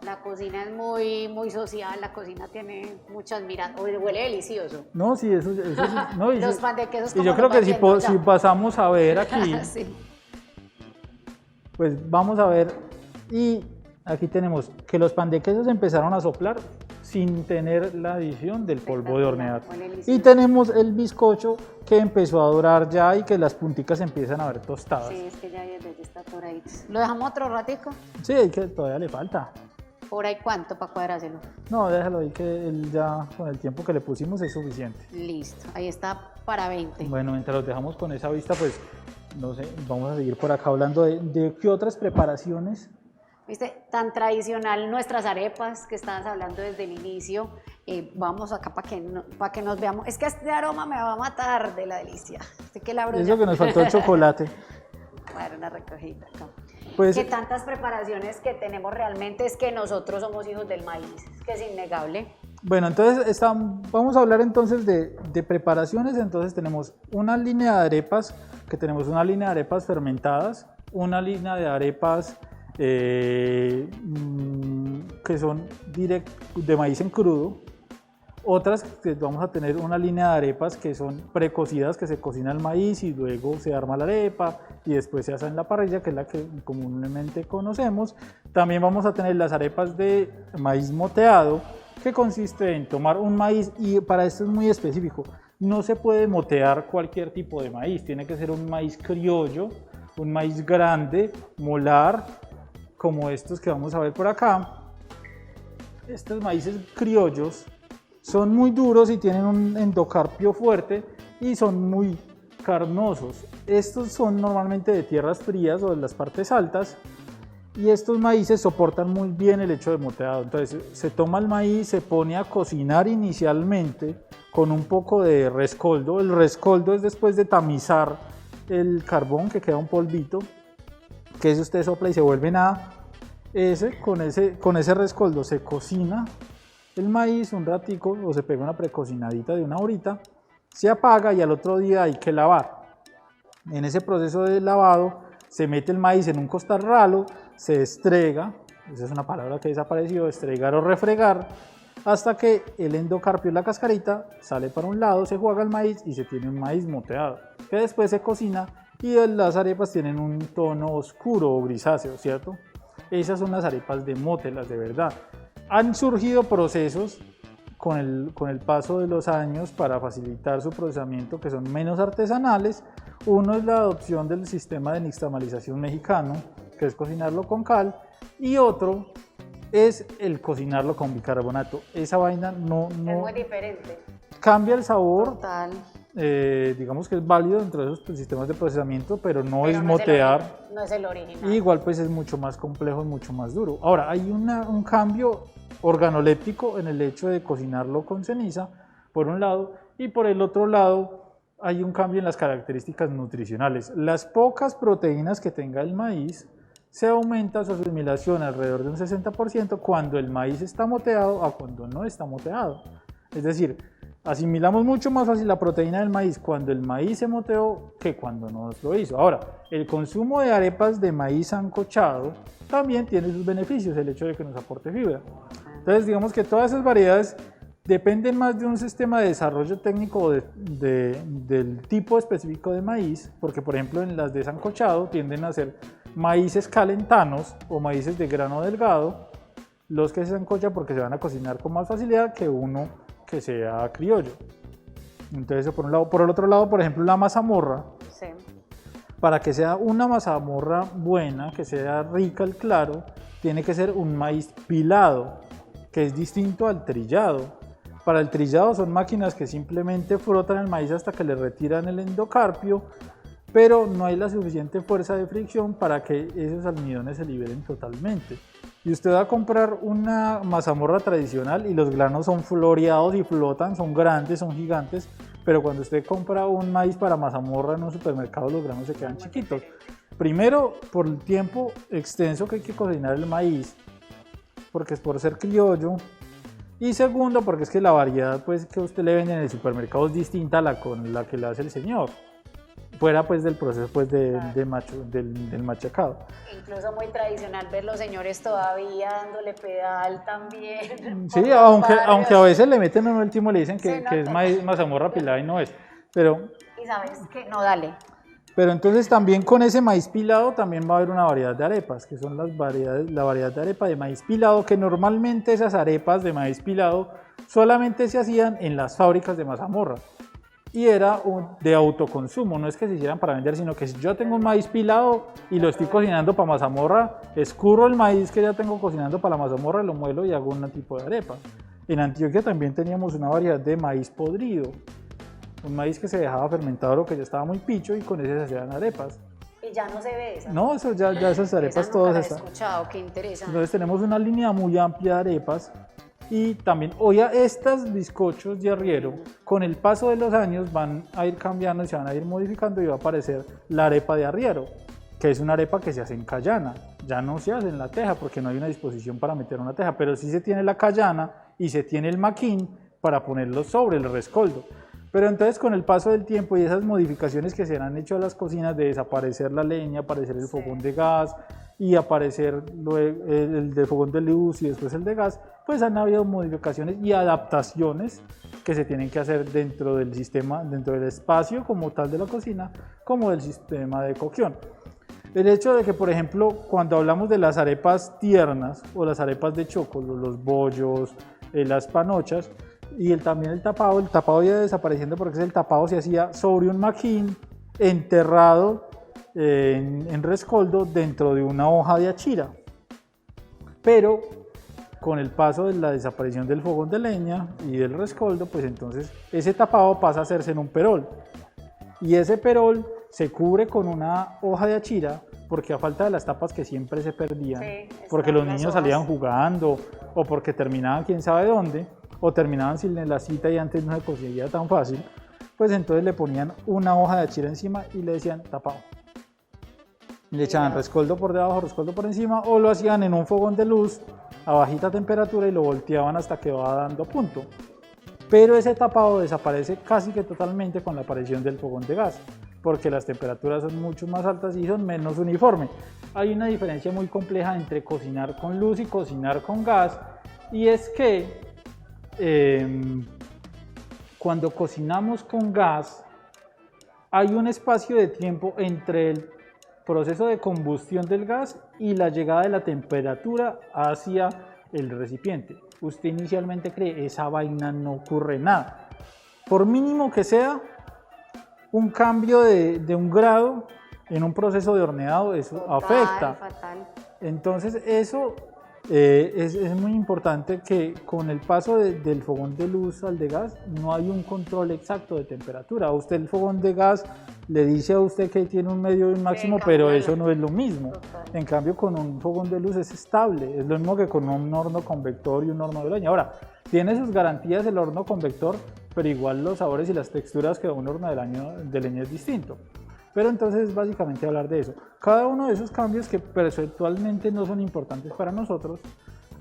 La cocina es muy social, la cocina tiene muchas miradas, huele delicioso. No, sí, eso no, los pan de quesos. Y yo creo que si pasamos a ver aquí, sí. Pues vamos a ver, y aquí tenemos que los pan de quesos empezaron a soplar sin tener la adición del polvo de hornear. Y tenemos el bizcocho que empezó a dorar ya y que las punticas empiezan a ver tostadas. Sí, es que ya está por ahí. ¿Lo dejamos otro ratico? Sí, que todavía le falta. ¿Por ahí cuánto para cuadrárselo? No, déjalo ahí que él ya con el tiempo que le pusimos es suficiente. Listo, ahí está para 20. Bueno, mientras los dejamos con esa vista, pues no sé, vamos a seguir por acá hablando de qué otras preparaciones. Viste, tan tradicional nuestras arepas que estabas hablando desde el inicio. Vamos acá para que nos veamos. Es que este aroma me va a matar de la delicia. Eso que nos faltó el chocolate. Bueno, una recogida acá. Pues, que tantas preparaciones que tenemos realmente es que nosotros somos hijos del maíz, es que es innegable. Bueno, entonces vamos a hablar entonces de preparaciones. Entonces tenemos una línea de arepas, que tenemos una línea de arepas fermentadas, una línea de arepas que son de maíz en crudo, otras que vamos a tener una línea de arepas que son precocidas, que se cocina el maíz y luego se arma la arepa y después se asa en la parrilla, que es la que comúnmente conocemos. También vamos a tener las arepas de maíz moteado, que consiste en tomar un maíz, y para esto es muy específico, no se puede motear cualquier tipo de maíz, tiene que ser un maíz criollo, un maíz grande, molar, como estos que vamos a ver por acá. Estos maíces criollos son muy duros y tienen un endocarpio fuerte y son muy carnosos. Estos son normalmente de tierras frías o de las partes altas, y estos maíces soportan muy bien el hecho de moteado. Entonces se toma el maíz, se pone a cocinar inicialmente con un poco de rescoldo. El rescoldo es después de tamizar el carbón, que queda un polvito, que ese usted sopla y se vuelve nada. Con ese rescoldo se cocina el maíz un ratico, o se pega una precocinadita de una horita, se apaga y al otro día hay que lavar. En ese proceso de lavado se mete el maíz en un costal ralo, se estrega, esa es una palabra que desapareció, estregar o refregar, hasta que el endocarpio, la cascarita, sale para un lado, se juega el maíz y se tiene un maíz moteado, que después se cocina y las arepas tienen un tono oscuro o grisáceo, ¿cierto? Esas son las arepas de mote, las de verdad. Han surgido procesos con el paso de los años para facilitar su procesamiento que son menos artesanales. Uno es la adopción del sistema de nixtamalización mexicano, que es cocinarlo con cal, y otro es el cocinarlo con bicarbonato. Esa vaina no es muy diferente. Cambia el sabor. Total. Digamos que es válido dentro de esos sistemas de procesamiento, pero no es motear. No es el original. Igual pues es mucho más complejo y mucho más duro. Ahora, hay un cambio organoléptico en el hecho de cocinarlo con ceniza, por un lado, y por el otro lado hay un cambio en las características nutricionales. Las pocas proteínas que tenga el maíz se aumenta su asimilación alrededor de un 60% cuando el maíz está moteado a cuando no está moteado. Es decir, asimilamos mucho más fácil la proteína del maíz cuando el maíz se moteó que cuando no lo hizo. Ahora, el consumo de arepas de maíz sancochado también tiene sus beneficios, el hecho de que nos aporte fibra. Entonces, digamos que todas esas variedades dependen más de un sistema de desarrollo técnico del tipo específico de maíz, porque por ejemplo en las de sancochado tienden a ser maíces calentanos o maíces de grano delgado, los que se sancochan porque se van a cocinar con más facilidad que uno que sea criollo. Entonces, por un lado. Por el otro lado, por ejemplo, la mazamorra, Sí. para que sea una mazamorra buena, que sea rica el claro, tiene que ser un maíz pilado, que es distinto al trillado. Para el trillado son máquinas que simplemente frotan el maíz hasta que le retiran el endocarpio, pero no hay la suficiente fuerza de fricción para que esos almidones se liberen totalmente. Y usted va a comprar una mazamorra tradicional y los granos son floreados y flotan, son grandes, son gigantes, pero cuando usted compra un maíz para mazamorra en un supermercado los granos se quedan chiquitos. Primero, por el tiempo extenso que hay que cocinar el maíz, porque es por ser criollo. Y segundo, porque es que la variedad pues, que usted le vende en el supermercado es distinta a la con la que le hace el señor. Fuera pues del proceso pues, del machacado. Incluso muy tradicional ver los señores todavía dándole pedal también. Sí, aunque a veces le meten en el último le dicen que es mazamorra pilada y no es. Pero, Y sabes que no, dale. pero entonces también con ese maíz pilado también va a haber una variedad de arepas, que son la variedad de arepa de maíz pilado, que normalmente esas arepas de maíz pilado solamente se hacían en las fábricas de mazamorra. Y era de autoconsumo, no es que se hicieran para vender, sino que si yo tengo un maíz pilado y lo estoy cocinando para mazamorra, escurro el maíz que ya tengo cocinando para la mazamorra, lo muelo y hago un tipo de arepa. En Antioquia también teníamos una variedad de maíz podrido, un maíz que se dejaba fermentado o que ya estaba muy picho y con ese se hacían arepas. Y ya no se ve esa. No, eso ya esas arepas esa todas nunca la he están. escuchado, qué interesante. Entonces tenemos una línea muy amplia de arepas. Y también, hoy a estos bizcochos de arriero, con el paso de los años van a ir cambiando y se van a ir modificando y va a aparecer la arepa de arriero, que es una arepa que se hace en cayana. Ya no se hace en la teja porque no hay una disposición para meter una teja, pero sí se tiene la cayana y se tiene el maquín para ponerlo sobre el rescoldo. Pero entonces con el paso del tiempo y esas modificaciones que se han hecho a las cocinas de desaparecer la leña, aparecer el fogón de gas, y aparecer el de fogón de luz y después el de gas, pues han habido modificaciones y adaptaciones que se tienen que hacer dentro del sistema, dentro del espacio como tal de la cocina, como del sistema de cocción. El hecho de que, por ejemplo, cuando hablamos de las arepas tiernas o las arepas de chocolo, los bollos, las panochas, y también el tapado ya desapareciendo porque el tapado se hacía sobre un maquín enterrado en rescoldo dentro de una hoja de achira, pero con el paso de la desaparición del fogón de leña y del rescoldo, pues entonces ese tapado pasa a hacerse en un perol y ese perol se cubre con una hoja de achira porque a falta de las tapas que siempre se perdían, porque los niños salían jugando o porque terminaban quién sabe dónde o terminaban sin la cita y antes no se conseguía tan fácil, pues entonces le ponían una hoja de achira encima y le decían tapado. Le echaban rescoldo por debajo, rescoldo por encima, o lo hacían en un fogón de luz a bajita temperatura y lo volteaban hasta que va dando punto. Pero ese tapado desaparece casi que totalmente con la aparición del fogón de gas, porque las temperaturas son mucho más altas y son menos uniformes. Hay una diferencia muy compleja entre cocinar con luz y cocinar con gas, y es que cuando cocinamos con gas hay un espacio de tiempo entre el proceso de combustión del gas y la llegada de la temperatura hacia el recipiente. Usted inicialmente cree, esa vaina no ocurre nada. Por mínimo que sea, un cambio de un grado en un proceso de horneado, eso afecta. Fatal. Entonces eso es muy importante que con el paso del fogón de luz al de gas no hay un control exacto de temperatura. A usted el fogón de gas le dice a usted que tiene un medio y un máximo, pero eso no es lo mismo. En cambio con un fogón de luz es estable, es lo mismo que con un horno convector y un horno de leña. Ahora, tiene sus garantías el horno convector, pero igual los sabores y las texturas que un horno de leña es distinto. Pero entonces básicamente hablar de eso. Cada uno de esos cambios que perceptualmente no son importantes para nosotros,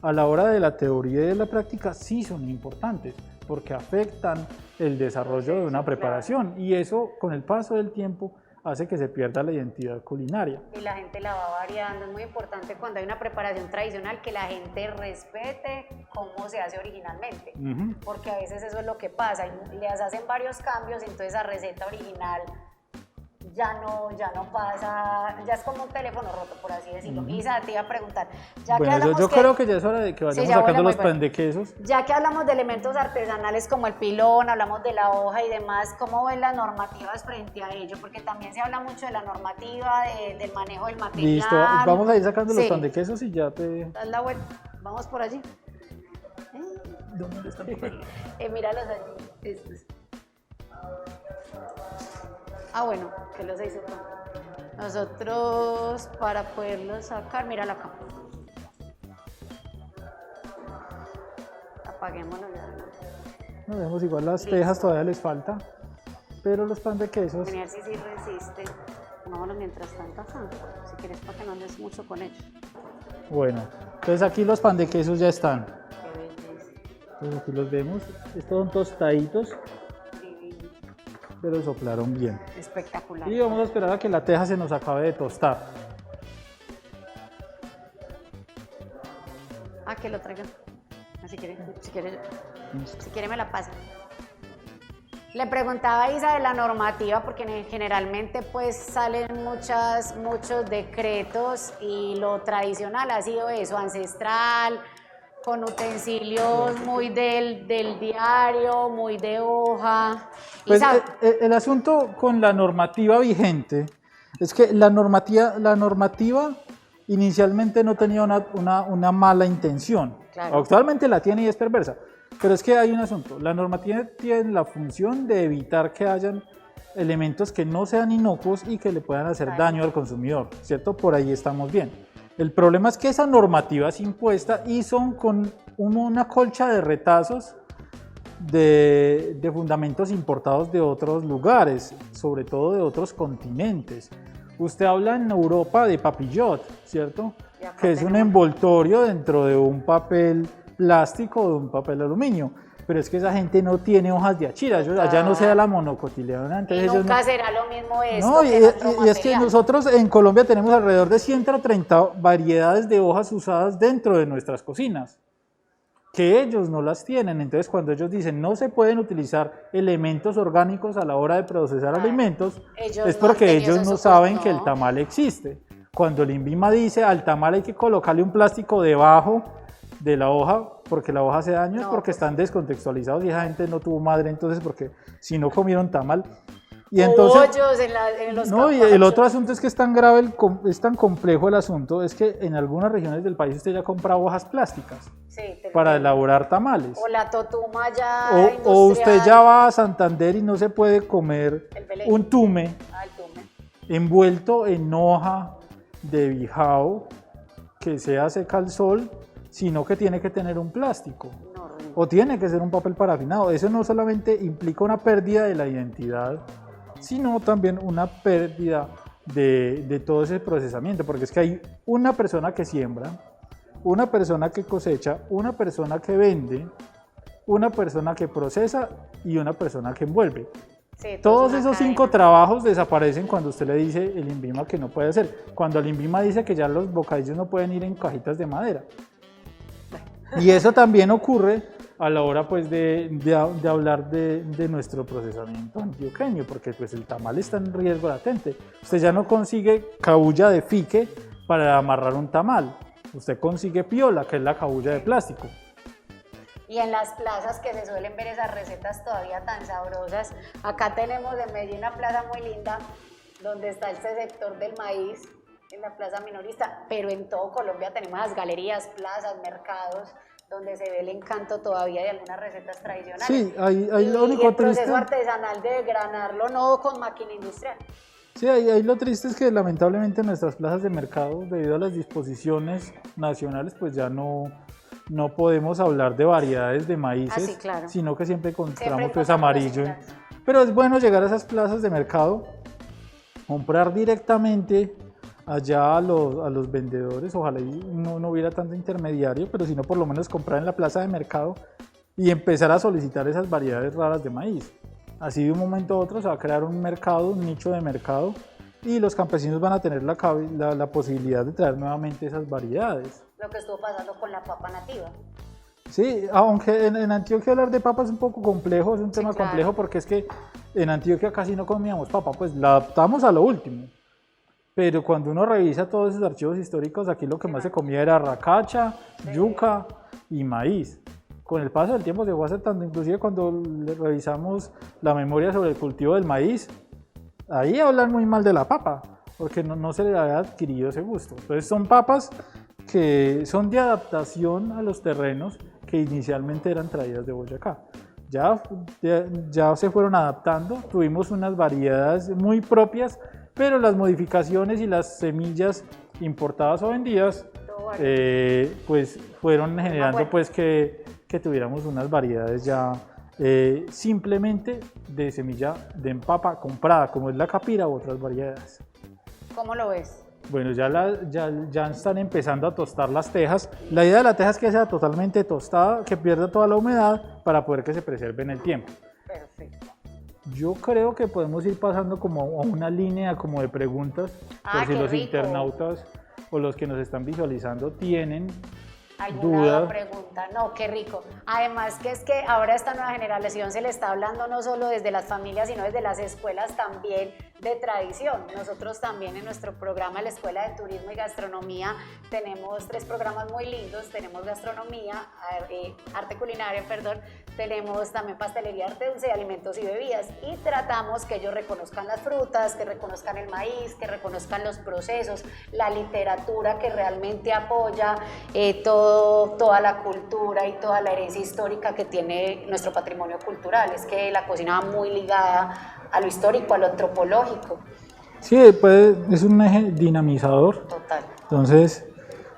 a la hora de la teoría y de la práctica sí son importantes, porque afectan el desarrollo de una preparación y eso con el paso del tiempo hace que se pierda la identidad culinaria. Y la gente la va variando. Es muy importante cuando hay una preparación tradicional que la gente respete cómo se hace originalmente, porque a veces eso es lo que pasa, y les hacen varios cambios, entonces la receta original ya no pasa, ya es como un teléfono roto, por así decirlo. Isa, te iba a preguntar, ya bueno, que hablamos yo creo que ya es hora de que vayamos sacando los pan de quesos. Ya que hablamos de elementos artesanales como el pilón, hablamos de la hoja y demás, ¿cómo ven las normativas frente a ello? Porque también se habla mucho de la normativa, del manejo del material. Listo, vamos a ir sacando los pan de quesos y ya te... Das la vuelta, vamos por allí. ¿Dónde está el papel? Míralos allí, estos. Bueno, que los hizo nosotros para poderlos sacar, míralo acá. Apaguémoslo ya. No vemos, igual las tejas todavía les falta, pero los pan de quesos... Venir si sí resiste. Pongámoslo mientras tanto acá, si quieres para que no andes mucho con ellos. Bueno, entonces aquí los pan de quesos ya están. Qué belleza. Entonces aquí los vemos, estos son tostaditos, pero soplaron bien. Espectacular. Y vamos a esperar a que la teja se nos acabe de tostar. Que lo traigan. Si quiere me la pasa. Le preguntaba a Isa de la normativa porque generalmente pues salen muchos decretos y lo tradicional ha sido eso, ancestral, con utensilios muy del diario, muy de hoja. Pues el asunto con la normativa vigente es que la normativa inicialmente no tenía una mala intención. Claro. Actualmente la tiene y es perversa. Pero es que hay un asunto. La normativa tiene la función de evitar que hayan elementos que no sean inocuos y que le puedan hacer daño al consumidor, ¿cierto? Por ahí estamos bien. El problema es que esa normativa es impuesta y son con una colcha de retazos de fundamentos importados de otros lugares, sobre todo de otros continentes. Usted habla en Europa de papillot, ¿cierto? Que es un envoltorio dentro de un papel plástico o de un papel aluminio. Pero es que esa gente no tiene hojas de achira, allá no se da la monocotiledona. Entonces y nunca será lo mismo esto que y es que nosotros en Colombia tenemos alrededor de 130 variedades de hojas usadas dentro de nuestras cocinas, que ellos no las tienen. Entonces cuando ellos dicen no se pueden utilizar elementos orgánicos a la hora de procesar alimentos, es porque ellos no saben que el tamal existe. Cuando el INVIMA dice al tamal hay que colocarle un plástico debajo de la hoja, porque la hoja hace daño, es porque están descontextualizados y esa gente no tuvo madre, entonces porque si no comieron tamal. Y entonces, en los no, y el otro asunto es que es tan grave, es tan complejo el asunto, es que en algunas regiones del país usted ya compra hojas plásticas para elaborar tamales. O la totuma ya o usted ya va a Santander y no se puede comer un tume envuelto en hoja de bijao que sea seca al sol, sino que tiene que tener un plástico o tiene que ser un papel parafinado. Eso no solamente implica una pérdida de la identidad, sino también una pérdida de todo ese procesamiento, porque es que hay una persona que siembra, una persona que cosecha, una persona que vende, una persona que procesa y una persona que envuelve. Sí, todos esos 5 trabajos desaparecen cuando usted le dice el INVIMA que no puede hacer, cuando el INVIMA dice que ya los bocadillos no pueden ir en cajitas de madera. Y eso también ocurre a la hora pues, de hablar de nuestro procesamiento antioqueño, porque pues, el tamal está en riesgo latente. Usted ya no consigue cabulla de fique para amarrar un tamal, usted consigue piola, que es la cabulla de plástico. Y en las plazas que se suelen ver esas recetas todavía tan sabrosas, acá tenemos en Medellín una plaza muy linda, donde está este sector del maíz, en la plaza minorista, pero en todo Colombia tenemos las galerías, plazas, mercados, donde se ve el encanto todavía de algunas recetas tradicionales. Sí, ahí lo único y el proceso triste, artesanal de granarlo no con máquina industrial. Sí, ahí lo triste es que lamentablemente nuestras plazas de mercado, debido a las disposiciones nacionales, pues ya no podemos hablar de variedades de maíces, sí, claro, sino que siempre encontramos pues amarillo. Pero es bueno llegar a esas plazas de mercado comprar directamente allá a los vendedores, ojalá y no hubiera tanto intermediario, pero sino por lo menos comprar en la plaza de mercado y empezar a solicitar esas variedades raras de maíz. Así de un momento a otro se va a crear un mercado, un nicho de mercado, y los campesinos van a tener la posibilidad de traer nuevamente esas variedades. Lo que estuvo pasando con la papa nativa. Sí, aunque en Antioquia hablar de papa es un poco complejo, es un tema claro. complejo porque es que en Antioquia casi no comíamos papa, pues la adaptamos a lo último. Pero cuando uno revisa todos esos archivos históricos, aquí lo que más se comía era racacha, yuca y maíz. Con el paso del tiempo se fue aceptando, inclusive cuando revisamos la memoria sobre el cultivo del maíz, ahí hablan muy mal de la papa, porque no se le había adquirido ese gusto. Entonces son papas que son de adaptación a los terrenos que inicialmente eran traídas de Boyacá. Ya se fueron adaptando, tuvimos unas variedades muy propias, pero las modificaciones y las semillas importadas o vendidas pues fueron generando pues que tuviéramos unas variedades ya simplemente de semilla de papa comprada, como es la capira u otras variedades. ¿Cómo lo ves? Bueno, ya están empezando a tostar las tejas. La idea de la teja es que sea totalmente tostada, que pierda toda la humedad para poder que se preserve en el tiempo. Perfecto. Yo creo que podemos ir pasando como a una línea como de preguntas, por si los internautas o los que nos están visualizando tienen ¿Alguna dudas. pregunta? No, qué rico. Además que es que ahora a esta nueva generación se le está hablando no solo desde las familias, sino desde las escuelas también de tradición. Nosotros también en nuestro programa, la Escuela de Turismo y Gastronomía, tenemos 3 programas muy lindos. Tenemos gastronomía, arte culinaria, perdón, tenemos también pastelería, arte dulce, alimentos y bebidas, y tratamos que ellos reconozcan las frutas, que reconozcan el maíz, que reconozcan los procesos, la literatura que realmente apoya toda la cultura y toda la herencia histórica que tiene nuestro patrimonio cultural. Es que la cocina va muy ligada a lo histórico, a lo antropológico. Sí, pues, es un eje dinamizador. Total. Entonces,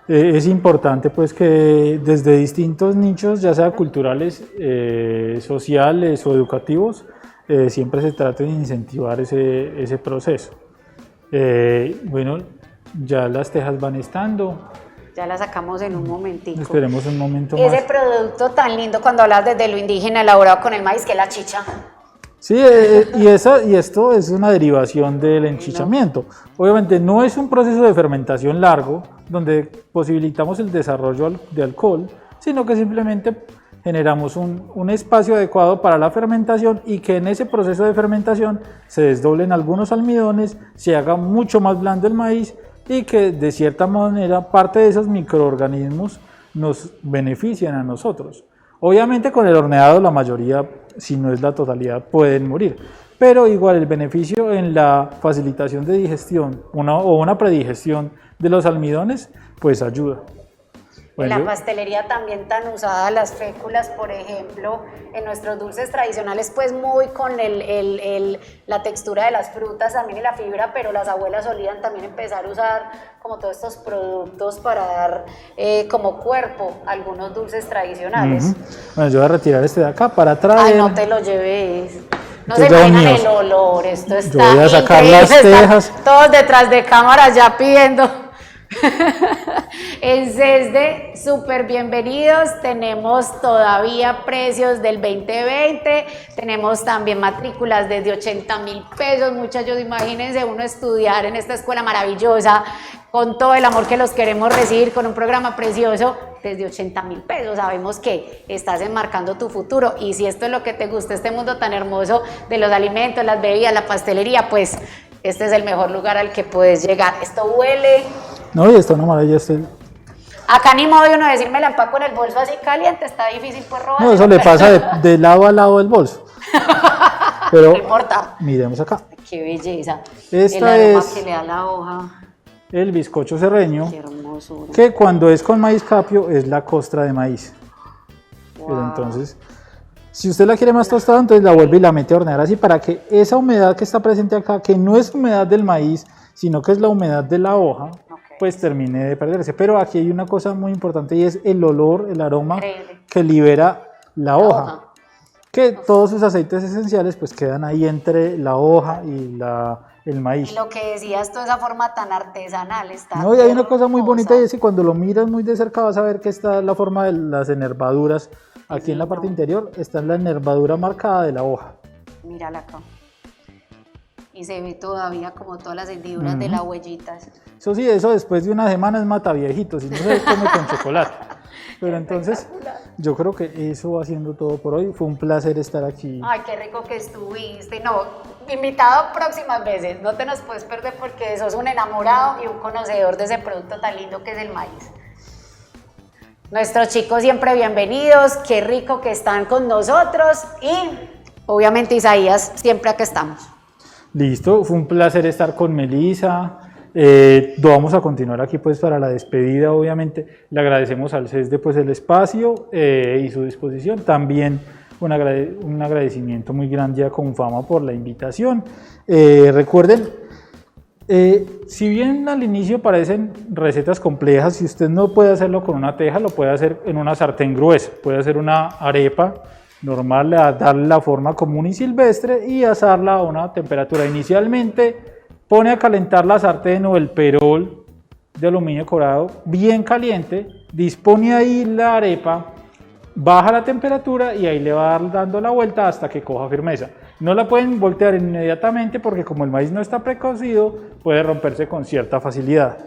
es importante pues que desde distintos nichos, ya sea culturales, sociales o educativos, siempre se trate de incentivar ese proceso. Bueno, ya las tejas van estando. Ya la sacamos en un momentico. Esperemos un momento más. Ese producto tan lindo cuando hablas desde lo indígena elaborado con el maíz, que es la chicha. Sí, y esto es una derivación del enchichamiento. Obviamente no es un proceso de fermentación largo, donde posibilitamos el desarrollo de alcohol, sino que simplemente generamos un espacio adecuado para la fermentación y que en ese proceso de fermentación se desdoblen algunos almidones, se haga mucho más blando el maíz y que de cierta manera parte de esos microorganismos nos benefician a nosotros. Obviamente con el horneado la mayoría, si no es la totalidad, pueden morir, pero igual el beneficio en la facilitación de digestión o una predigestión de los almidones, pues ayuda. En la pastelería también tan usada, las féculas, por ejemplo, en nuestros dulces tradicionales, pues muy con la textura de las frutas también y la fibra, pero las abuelas solían también empezar a usar como todos estos productos para dar como cuerpo a algunos dulces tradicionales. Bueno, yo voy a retirar este de acá para traer... Ay, no te lo lleves. No se imaginan el olor, esto está yo voy a sacar increíble, las tejas. todos detrás de cámaras ya pidiendo... En CESDE, súper bienvenidos. Tenemos todavía precios del 2020, tenemos también matrículas desde 80,000 pesos. Muchachos, imagínense uno estudiar en esta escuela maravillosa con todo el amor que los queremos recibir, con un programa precioso desde 80,000 pesos. Sabemos que estás enmarcando tu futuro, y si esto es lo que te gusta, este mundo tan hermoso de los alimentos, las bebidas, la pastelería, pues este es el mejor lugar al que puedes llegar. Esto huele... No, y está una maravilla Acá ni modo de uno decir, me la empaco en el bolso así caliente, está difícil por robar. No, eso le pasa de lado a lado del bolso. Pero no importa. Miremos acá. Qué belleza. Esta el aroma es que le da la hoja. El bizcocho serreño. Qué hermosura. Que cuando es con maíz capio es la costra de maíz. Wow. Pero entonces, si usted la quiere más tostada, entonces la vuelve y la mete a hornear así para que esa humedad que está presente acá, que no es humedad del maíz, sino que es la humedad de la hoja, pues termine de perderse. Pero aquí hay una cosa muy importante y es el olor, el aroma que libera la hoja. Que todos sus aceites esenciales pues quedan ahí entre la hoja y el maíz. Y lo que decías, toda esa forma tan artesanal está. No, y hay una cosa muy bonita y hermosa. es que cuando lo miras muy de cerca vas a ver que está la forma de las enervaduras. Aquí en la parte interior está la enervadura marcada de la hoja. Mírala acá. Y se ve todavía como todas las hendiduras de las huellitas. Eso sí, eso después de una semana es mata viejitos y no se come con chocolate. Pero entonces yo creo que eso va siendo todo por hoy. Fue un placer estar aquí. Ay, qué rico que estuviste. No, invitado próximas veces. No te nos puedes perder porque sos un enamorado y un conocedor de ese producto tan lindo que es el maíz. Nuestros chicos siempre bienvenidos. Qué rico que están con nosotros. Y obviamente Isaías, siempre acá estamos. Listo, fue un placer estar con Melissa. Vamos a continuar aquí pues para la despedida, obviamente. Le agradecemos al CESDE pues el espacio y su disposición. También un agradecimiento muy grande a Confama por la invitación. Recuerden, si bien al inicio parecen recetas complejas, si usted no puede hacerlo con una teja, lo puede hacer en una sartén gruesa. Puede hacer una arepa normal, darle la forma común y silvestre y asarla a una temperatura. Inicialmente pone a calentar la sartén o el perol de aluminio corado bien caliente, dispone ahí la arepa, baja la temperatura y ahí le va a dar dando la vuelta hasta que coja firmeza. No la pueden voltear inmediatamente porque como el maíz no está precocido puede romperse con cierta facilidad.